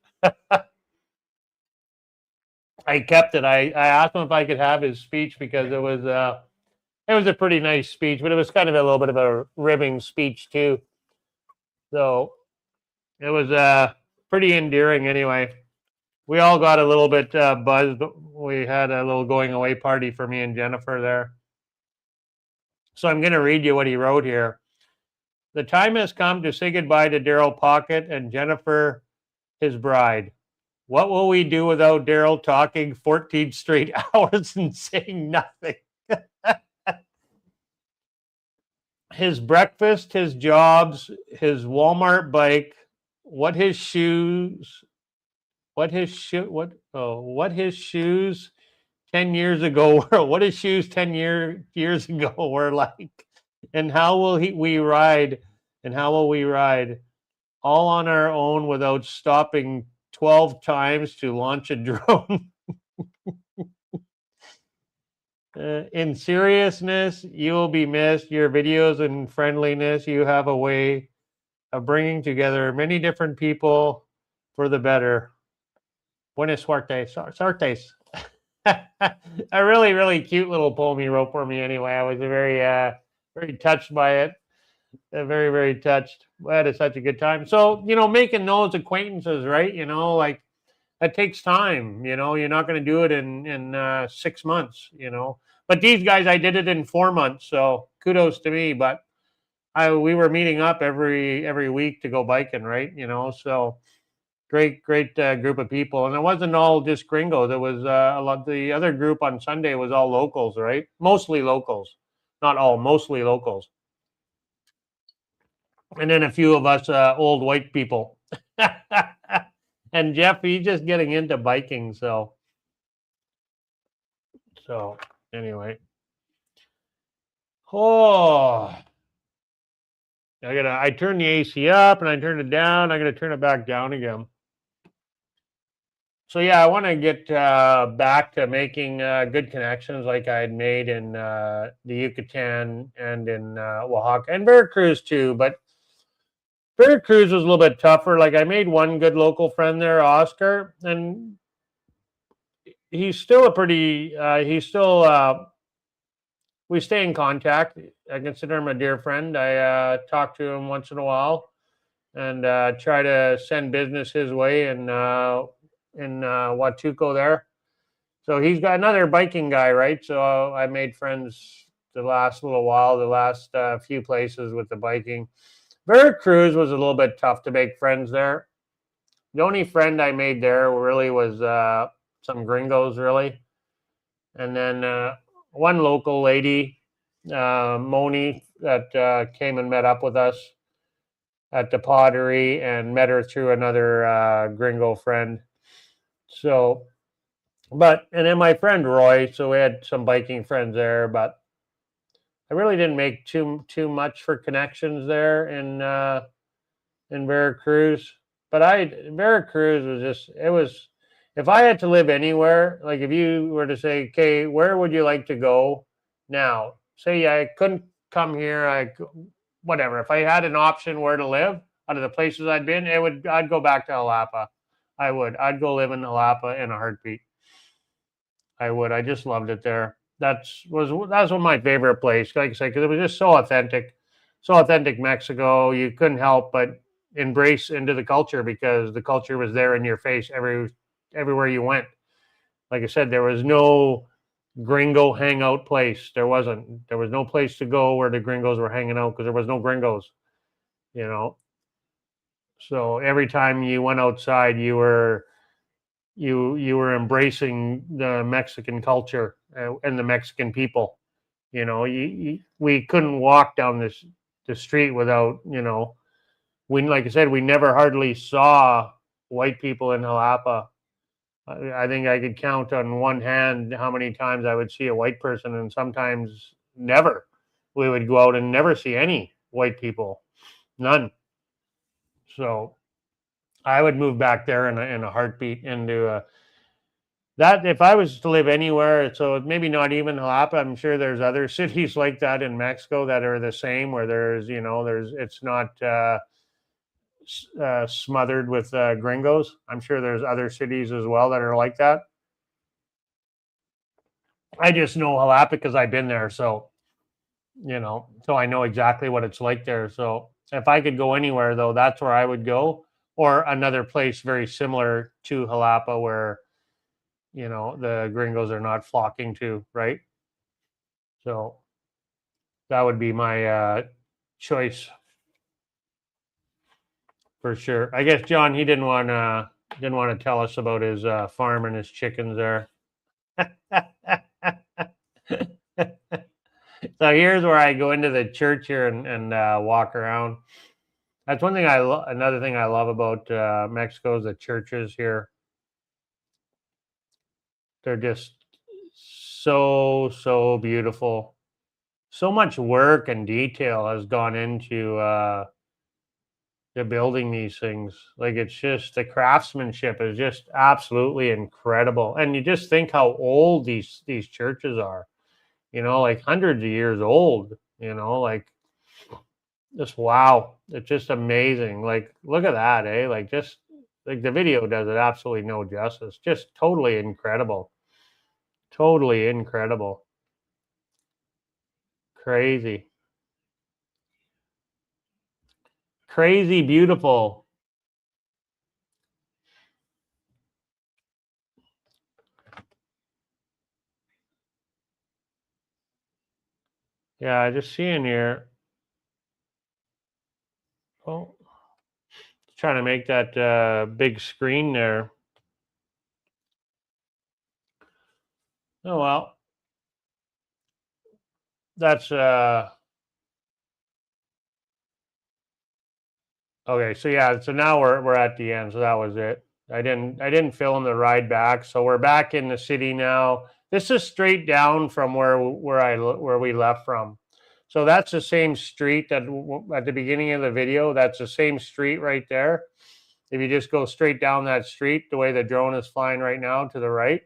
I kept it. I asked him if I could have his speech because it was a pretty nice speech, but it was kind of a little bit of a ribbing speech too. So it was pretty endearing anyway. We all got a little bit buzzed. We had a little going away party for me and Jennifer there. So I'm going to read you what he wrote here. The time has come to say goodbye to Darryle Pocket and Jennifer, his bride. What will we do without Darryle talking 14 straight hours and saying nothing? His breakfast, his jobs, his Walmart bike, what his shoes 10 years ago were, what his shoes 10 years ago were like, and how will we ride all on our own without stopping 12 times to launch a drone. In seriousness, you will be missed. Your videos and friendliness, you have a way of bringing together many different people for the better. Buenas suertes. A really, really cute little poem he wrote for me anyway. I was very, very touched by it. Very, very touched. I had such a good time. So, making those acquaintances, right? Like, that takes time. You're not going to do it in 6 months, But these guys, I did it in 4 months. So kudos to me. But we were meeting up every week to go biking, right? So great group of people. And it wasn't all just gringos. It was a lot. The other group on Sunday was all locals, right? Mostly locals. Not all, mostly locals. And then a few of us old white people. And Jeff, he's just getting into biking, so anyway. I turned the AC up and I turned it down. I'm gonna turn it back down again. So yeah, I want to get back to making good connections like I had made in the Yucatan and in Oaxaca and Veracruz too. But Veracruz was a little bit tougher. Like, I made one good local friend there, Oscar, and he's still a pretty. We stay in contact. I consider him a dear friend. I talk to him once in a while and try to send business his way in Huatuco there. So he's got another biking guy, right? So I made friends the last little while, the last few places with the biking. Veracruz was a little bit tough to make friends there. The only friend I made there really was some gringos, really. And then one local lady, Moni, that came and met up with us at the pottery, and met her through another gringo friend. So, and then my friend Roy, so we had some biking friends there, but I really didn't make too much for connections there in Veracruz. But Veracruz was just, it was, if I had to live anywhere, like if you were to say, okay, where would you like to go now? Say I couldn't come here, whatever. If I had an option where to live out of the places I'd been, I'd go back to Jalapa. I would. I'd go live in Jalapa in a heartbeat. I would. I just loved it there. That was one of my favorite places, like I said, because it was just so authentic Mexico. You couldn't help but embrace into the culture because the culture was there in your face everywhere you went. Like I said, there was no gringo hangout place. There was no place to go where the gringos were hanging out because there was no gringos, So every time you went outside, you were embracing the Mexican culture and the Mexican people. We couldn't walk down the street without, like I said, we never hardly saw white people in Jalapa. I think I could count on one hand how many times I would see a white person, and sometimes never. We would go out and never see any white people, none. So I would move back there in a heartbeat into that. If I was to live anywhere, so maybe not even Jalapa, I'm sure there's other cities like that in Mexico that are the same, where there's, it's not smothered with gringos. I'm sure there's other cities as well that are like that. I just know Jalapa because I've been there, so so I know exactly what it's like there. So if I could go anywhere, though, that's where I would go, or another place very similar to Jalapa where the gringos are not flocking to, right? So that would be my choice for sure. I guess John, he didn't want to tell us about his farm and his chickens there. So here's where I go into the church here and walk around. That's one thing another thing I love about Mexico is the churches here. They're just so beautiful. So much work and detail has gone into the building these things. Like, it's just, the craftsmanship is just absolutely incredible. And you just think how old these churches are. Like hundreds of years old. Like, just wow, it's just amazing. Like, look at that, eh? Like, just like the video does it absolutely no justice. Just totally incredible. Totally incredible. Crazy. Crazy beautiful. Yeah, just seeing here. Oh, trying to make that big screen there. Oh well. That's okay. So yeah, so now we're at the end. So that was it. I didn't film the ride back. So we're back in the city now. This is straight down from where we left from. So that's the same street that at the beginning of the video. That's the same street right there. If you just go straight down that street, the way the drone is flying right now to the right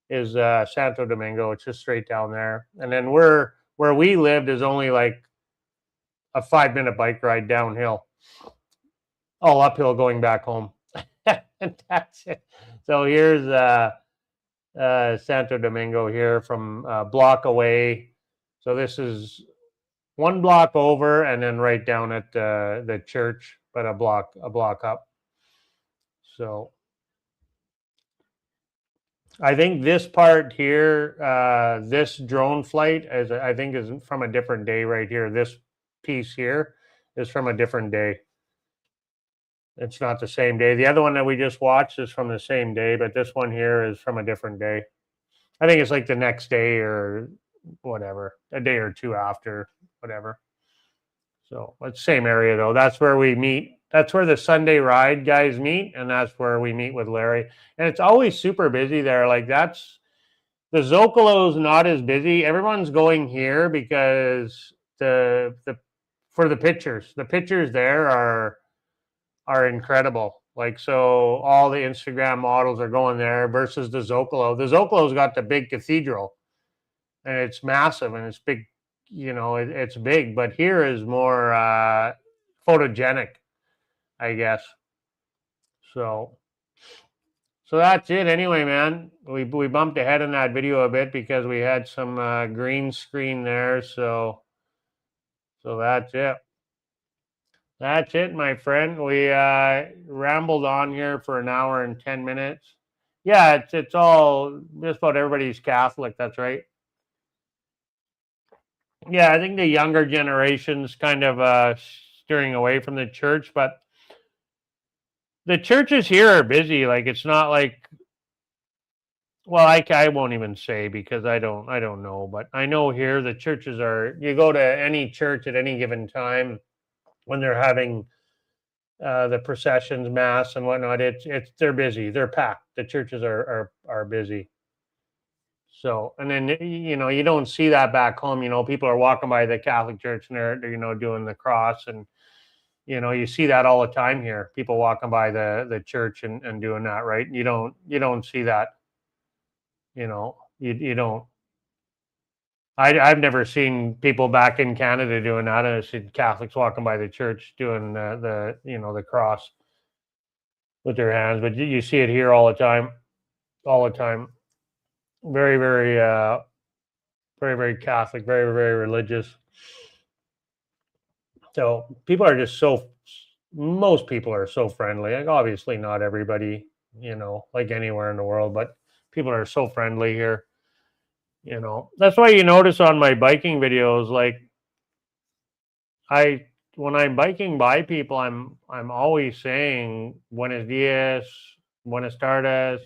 is Santo Domingo. It's just straight down there. And then where we lived is only like a 5-minute bike ride downhill, all uphill going back home. And that's it. So here's Santo Domingo here from a block away. So this is one block over, and then right down at the church, but a block up. So I think this part here, this drone flight, I think is from a different day right here. This piece here is from a different day. It's not the same day. The other one that we just watched is from the same day, but this one here is from a different day. I think it's like the next day or whatever, a day or two after, whatever. So it's same area though. That's where we meet. That's where the Sunday ride guys meet, and that's where we meet with Larry. And it's always super busy there. Like, that's the Zocalo's not as busy. Everyone's going here because for the pictures. The pictures there are incredible. Like, so all the Instagram models are going there versus the Zocalo. The Zocalo's got the big cathedral, and it's massive and it's big. It's big, but here is more photogenic, I guess. So that's it. Anyway, man, we bumped ahead in that video a bit because we had some green screen there. So that's it. That's it, my friend. We rambled on here for an hour and 10 minutes. Yeah, it's all just about everybody's Catholic. That's right. Yeah, I think the younger generation's kind of steering away from the church, but the churches here are busy. Like, it's not like, well, I won't even say because I don't know, but I know here the churches are. You go to any church at any given time when they're having the processions, mass, and whatnot. They're busy. They're packed. The churches are busy. So, and then you don't see that back home. People are walking by the Catholic church and they're doing the cross and You know, you see that all the time here. People walking by the church and doing that, right? You don't see that. You know, you don't. I've never seen people back in Canada doing that. I've seen Catholics walking by the church doing the cross with their hands, but you see it here all the time, all the time. Very, very, very, very Catholic, very, very religious. So people are just so. Most people are so friendly. Like obviously, not everybody, like anywhere in the world, but people are so friendly here. That's why you notice on my biking videos, like I when I'm biking by people, I'm always saying buenos dias, buenas tardes.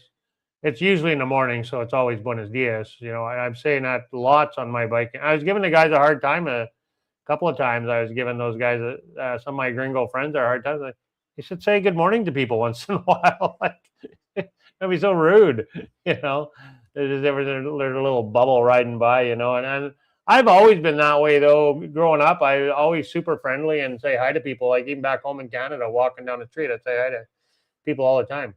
It's usually in the morning, so it's always buenos dias. I'm saying that lots on my bike. I was giving the guys a hard time a couple of times. I was giving those guys, some of my gringo friends, a hard time. Like, you should say good morning to people once in a while. Like, that'd be so rude, There's a little bubble riding by, and I've always been that way though. Growing up, I always super friendly and say hi to people. Like even back home in Canada, walking down the street, I'd say hi to people all the time.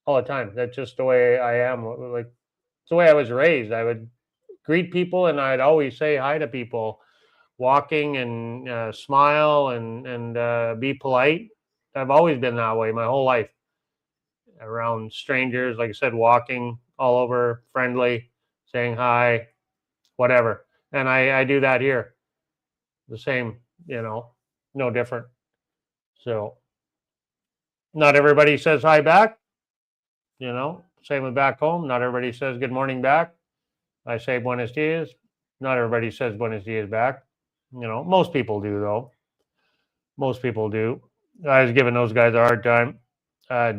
All the time. That's just the way I am. Like it's the way I was raised. I would greet people and I'd always say hi to people, walking and smile and be polite. I've always been that way my whole life. Around strangers, like I said, walking all over, friendly, saying hi, whatever. And I do that here. The same, no different. So not everybody says hi back, same with back home. Not everybody says good morning back. I say buenos dias. Not everybody says buenos dias back. Most people do though. Most people do. I was giving those guys a hard time,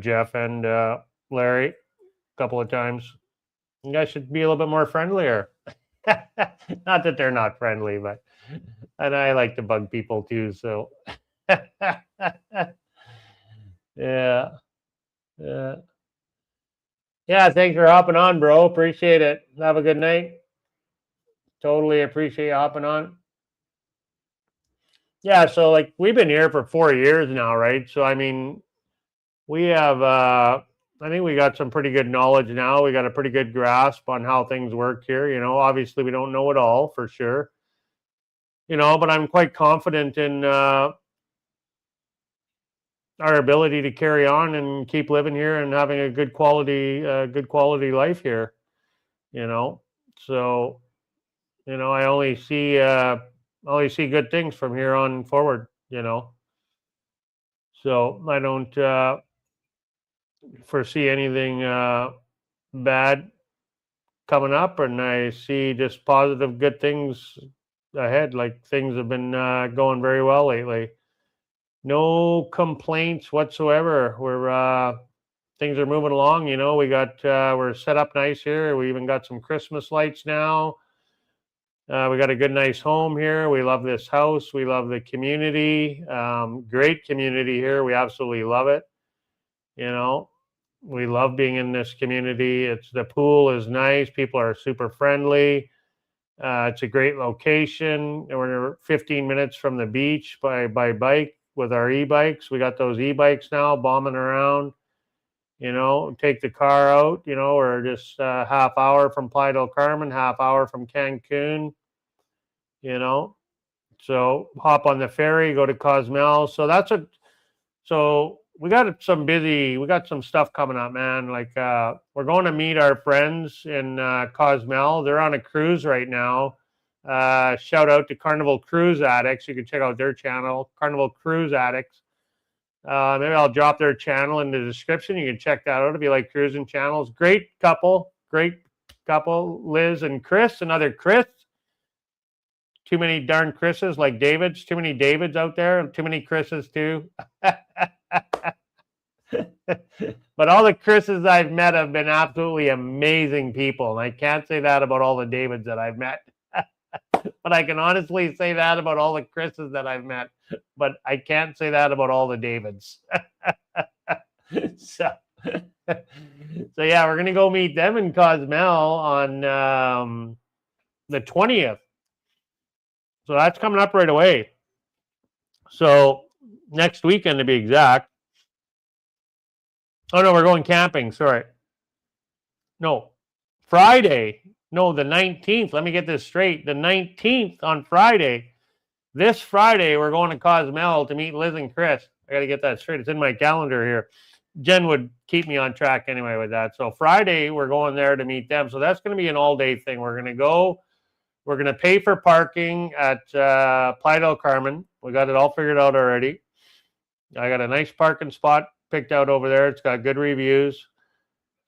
Jeff and Larry, a couple of times. You guys should be a little bit more friendlier. Not that they're not friendly, but and I like to bug people too. So yeah, yeah. Yeah, thanks for hopping on, bro. Appreciate it. Have a good night. Totally appreciate you hopping on. Yeah, so like we've been here for 4 years now, right? So I mean, we have I think we got some pretty good knowledge now. We got a pretty good grasp on how things work here. Obviously we don't know it all for sure. But I'm quite confident in our ability to carry on and keep living here and having a good quality life here. So I only see good things from here on forward. So I don't foresee anything bad coming up, and I see just positive, good things ahead. Like things have been going very well lately. No complaints whatsoever. Things are moving along. We're set up nice here. We even got some Christmas lights now. We got a good, nice home here. We love this house. We love the community. Great community here. We absolutely love it. We love being in this community. The pool is nice. People are super friendly. It's a great location. We're 15 minutes from the beach by bike with our e-bikes. We got those e-bikes now bombing around. Take the car out. We're just half hour from Playa del Carmen, half hour from Cancun. So hop on the ferry, go to Cozumel. So we got some stuff coming up, man. Like we're going to meet our friends in Cozumel. They're on a cruise right now. Shout out to Carnival Cruise Addicts. You can check out their channel, Carnival Cruise Addicts. Maybe I'll drop their channel in the description. You can check that out if you like cruising channels. Great couple, Liz and Chris, another Chris. Too many darn Chris's like Davids. Too many Davids out there. Too many Chris's too. But all the Chris's I've met have been absolutely amazing people. And I can't say that about all the Davids that I've met. But I can honestly say that about all the Chris's that I've met. But I can't say that about all the Davids. So yeah, we're going to go meet them in Cozumel on the 20th. So that's coming up right away. So next weekend to be exact. Oh no, we're going camping. Sorry. No, Friday. No, the 19th. Let me get this straight. The 19th on Friday. This Friday, we're going to Cozumel to meet Liz and Chris. I got to get that straight. It's in my calendar here. Jen would keep me on track anyway with that. So Friday, we're going there to meet them. So that's going to be an all-day thing. We're going to go. We're going to pay for parking at Playa del Carmen. We got it all figured out already. I got a nice parking spot picked out over there. It's got good reviews.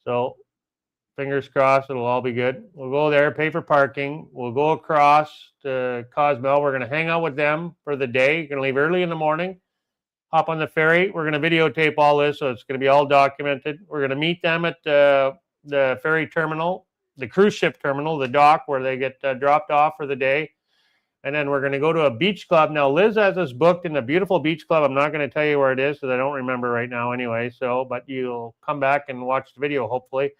So fingers crossed, it'll all be good. We'll go there, pay for parking. We'll go across to Cozumel. We're going to hang out with them for the day. Going to leave early in the morning, hop on the ferry. We're going to videotape all this, so it's going to be all documented. We're going to meet them at the ferry terminal, the cruise ship terminal, the dock where they get dropped off for the day. And then we're going to go to a beach club. Now, Liz has us booked in a beautiful beach club. I'm not going to tell you where it is because I don't remember right now anyway. So, but you'll come back and watch the video, hopefully.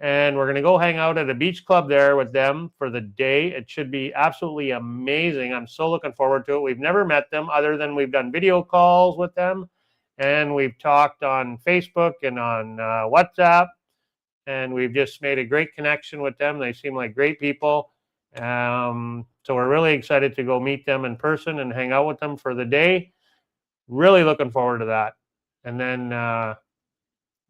And we're going to go hang out at a beach club there with them for the day. It should be absolutely amazing. I'm so looking forward to it. We've never met them other than we've done video calls with them. And we've talked on Facebook and on WhatsApp. And we've just made a great connection with them. They seem like great people. So we're really excited to go meet them in person and hang out with them for the day. Really looking forward to that. And then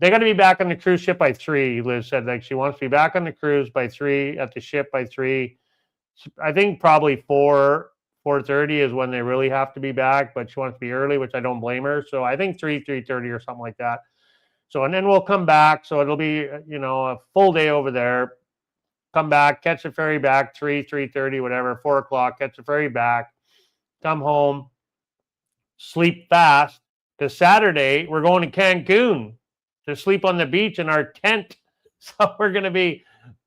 they got to be back on the cruise ship by 3. Liz said like she wants to be back on the cruise by 3, at the ship by 3. I think probably 4:30 is when they really have to be back, but she wants to be early, which I don't blame her. So I think 3:30 or something like that. So, and then we'll come back. So it'll be, a full day over there. Come back, catch the ferry back, 3:30, whatever, 4 o'clock, catch the ferry back, come home, sleep fast. Because Saturday, we're going to Cancun to sleep on the beach in our tent. So we're going to be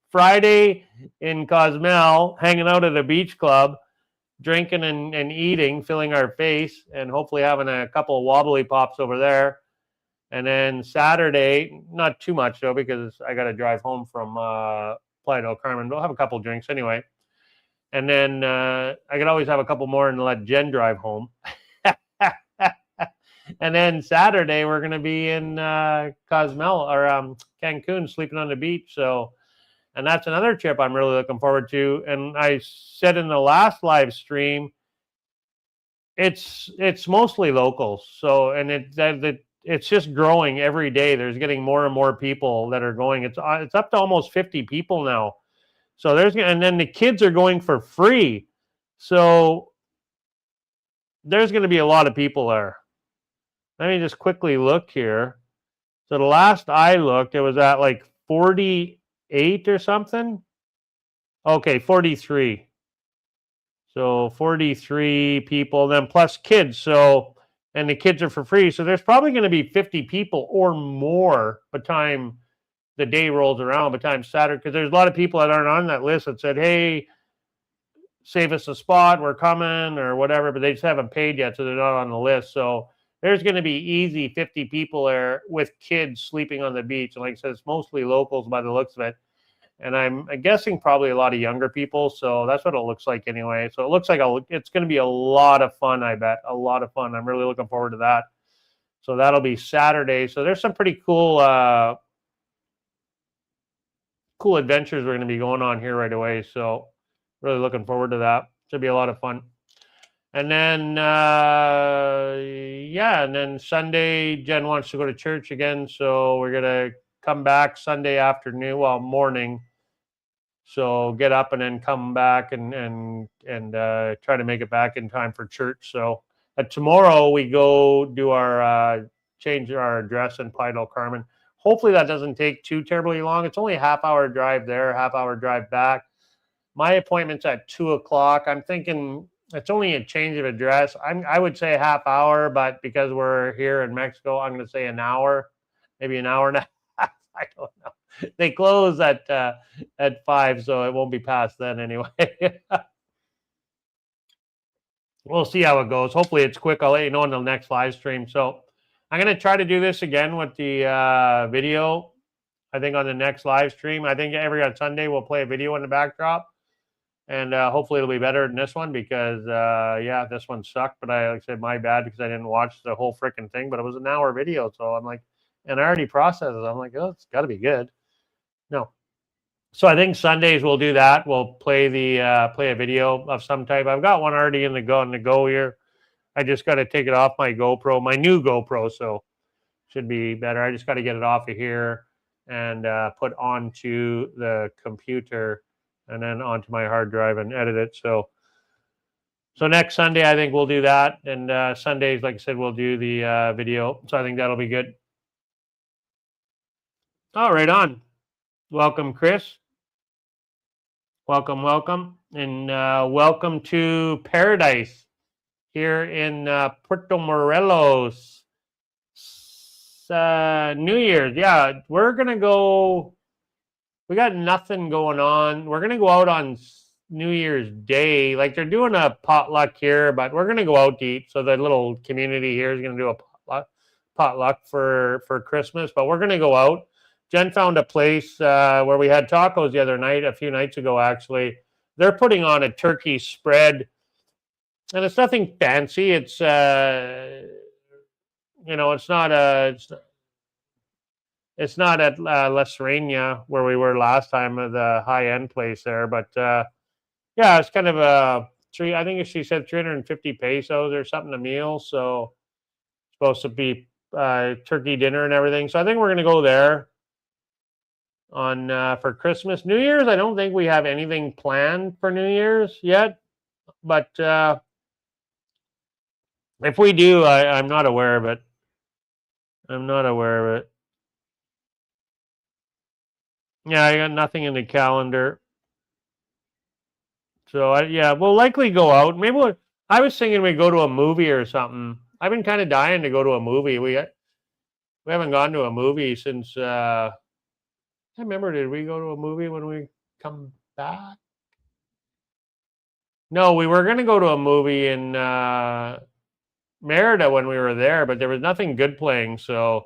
Friday in Cozumel, hanging out at a beach club, drinking and eating, filling our face, and hopefully having a couple of wobbly pops over there. And then Saturday, not too much though, because I got to drive home from Playa del Carmen. We'll have a couple of drinks anyway. And then I could always have a couple more and let Jen drive home. And then Saturday, we're going to be in Cozumel or Cancun, sleeping on the beach. So, and that's another trip I'm really looking forward to. And I said in the last live stream, it's mostly locals. So, and it's just growing every day. There's getting more and more people that are going. It's up to almost 50 people now. So and then the kids are going for free. So there's going to be a lot of people there. Let me just quickly look here. So the last I looked, it was at like 48 or something. Okay, 43. So 43 people, then plus kids. So, and the kids are for free. So there's probably going to be 50 people or more by the time the day rolls around, by the time Saturday, because there's a lot of people that aren't on that list that said, hey, save us a spot, we're coming or whatever, but they just haven't paid yet, so they're not on the list. So there's going to be easy 50 people there with kids sleeping on the beach. And like I said, it's mostly locals by the looks of it. And I'm guessing probably a lot of younger people. So that's what it looks like anyway. So it looks like it's going to be a lot of fun, I bet. A lot of fun. I'm really looking forward to that. So that'll be Saturday. So there's some pretty cool adventures we're going to be going on here right away. So really looking forward to that. Should be a lot of fun. And then, and then Sunday, Jen wants to go to church again. So we're going to come back Sunday afternoon, morning. So get up and then come back and try to make it back in time for church. So tomorrow we go do our, change our address in Playa del Carmen. Hopefully that doesn't take too terribly long. It's only a half-hour drive there, half-hour drive back. My appointment's at 2 o'clock. I'm thinking it's only a change of address. I would say a half hour, but because we're here in Mexico, I'm going to say an hour, maybe an hour and a half. I don't know. They close at 5, so it won't be past then anyway. We'll see how it goes. Hopefully it's quick. I'll let you know in the next live stream. So I'm going to try to do this again with the video. I think on the next live stream, I think every on Sunday we'll play a video in the backdrop. And hopefully it'll be better than this one because, yeah, this one sucked. But like I said, my bad because I didn't watch the whole freaking thing. But it was an hour video. So I'm like, and I already processed it. I'm like, oh, it's got to be good. No. So I think Sundays we'll do that. We'll play play a video of some type. I've got one already in the go here. I just got to take it off my GoPro, my new GoPro. So should be better. I just got to get it off of here and put onto the computer and then onto my hard drive and edit it. So next Sunday, I think we'll do that. And Sundays, like I said, we'll do the video. So I think that'll be good. Oh, right on. Welcome, Chris. Welcome. And welcome to Paradise here in Puerto Morelos. New Year's. Yeah, we're going to go. We got nothing going on. We're going to go out on New Year's Day. Like they're doing a potluck here, but we're going to go out to eat. So the little community here is going to do a potluck for Christmas, but we're going to go out. Jen found a place where we had tacos the other night, a few nights ago, actually. They're putting on a turkey spread, and it's nothing fancy. It's, it's not at La Serena where we were last time, the high-end place there. But, yeah, it's kind of I think she said 350 pesos or something a meal. So it's supposed to be turkey dinner and everything. So I think we're going to go there on for Christmas. New Year's, I don't think we have anything planned for New Year's yet. But if we do, I'm not aware of it. Yeah, I got nothing in the calendar. So yeah, we'll likely go out. Maybe I was thinking we go to a movie or something. I've been kind of dying to go to a movie. We haven't gone to a movie since I remember. Did we go to a movie when we come back? No, we were going to go to a movie in Merida when we were there, but there was nothing good playing. So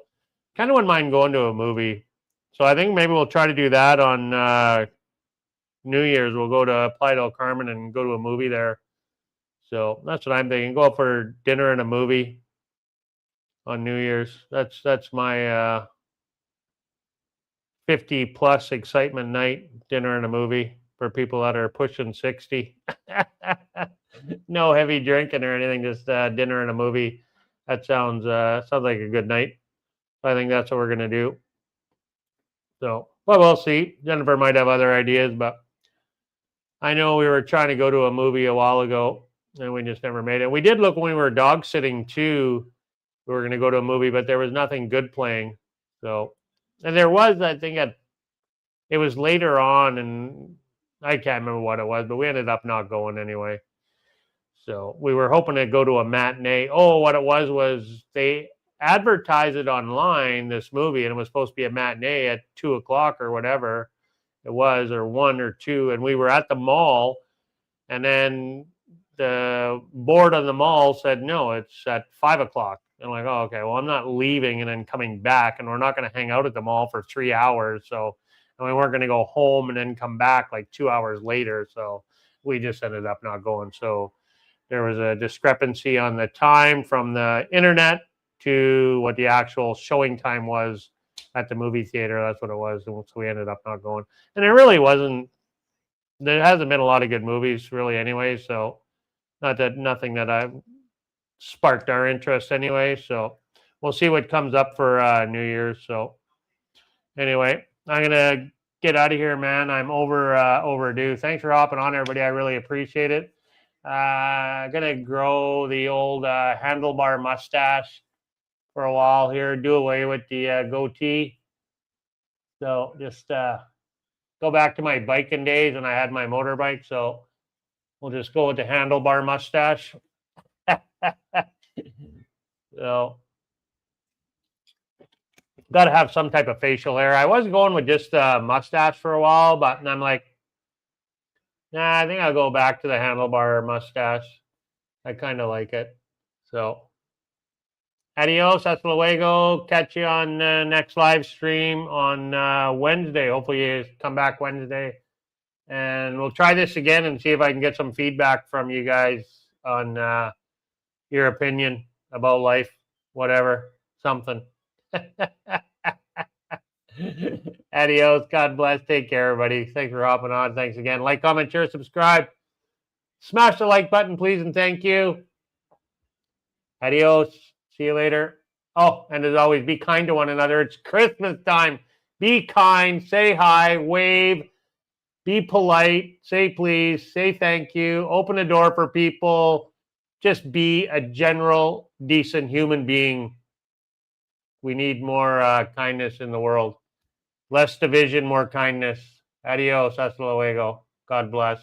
kind of wouldn't mind going to a movie. So I think maybe we'll try to do that on New Year's. We'll go to Playa del Carmen and go to a movie there. So that's what I'm thinking. Go out for dinner and a movie on New Year's. That's my 50 plus excitement night, dinner and a movie for people that are pushing 60. No heavy drinking or anything, just dinner and a movie. That sounds like a good night. I think that's what we're going to do. So, well, we'll see. Jennifer might have other ideas, but I know we were trying to go to a movie a while ago, and we just never made it. We did look when we were dog sitting too. We were going to go to a movie, but there was nothing good playing. So, and there was, I think, it was later on, and I can't remember what it was, but we ended up not going anyway. So we were hoping to go to a matinee. Oh, what it was they advertised it online, this movie, and it was supposed to be a matinee at 2:00 or whatever it was, or 1 or 2. And we were at the mall, and then the board on the mall said, no, it's at 5:00. And I'm like, oh, okay, well, I'm not leaving and then coming back, and we're not going to hang out at the mall for 3 hours. So, and we weren't going to go home and then come back like 2 hours later. So we just ended up not going. So there was a discrepancy on the time from the internet to what the actual showing time was at the movie theater. That's what it was. And so we ended up not going. And it really wasn't, there hasn't been a lot of good movies really anyway. So nothing that I sparked our interest anyway. So we'll see what comes up for New Year's. So anyway, I'm going to get out of here, man. I'm overdue. Thanks for hopping on, everybody. I really appreciate it. Gonna grow the old handlebar mustache for a while here, do away with the goatee. So just go back to my biking days when I had my motorbike. So we'll just go with the handlebar mustache. So got to have some type of facial hair. I was going with just a mustache for a while, but I'm like, nah, I think I'll go back to the handlebar mustache. I kind of like it. So, adios, hasta luego. Catch you on next live stream on Wednesday. Hopefully you come back Wednesday And we'll try this again and see if I can get some feedback from you guys on your opinion about life, whatever, something. Adios. God bless. Take care, everybody. Thanks for hopping on. Thanks again. Like, comment, share, subscribe. Smash the like button, please, and thank you. Adios. See you later. Oh, and as always, be kind to one another. It's Christmas time. Be kind. Say hi. Wave. Be polite. Say please. Say thank you. Open a door for people. Just be a general, decent human being. We need more kindness in the world. Less division, more kindness. Adios. Hasta luego. God bless.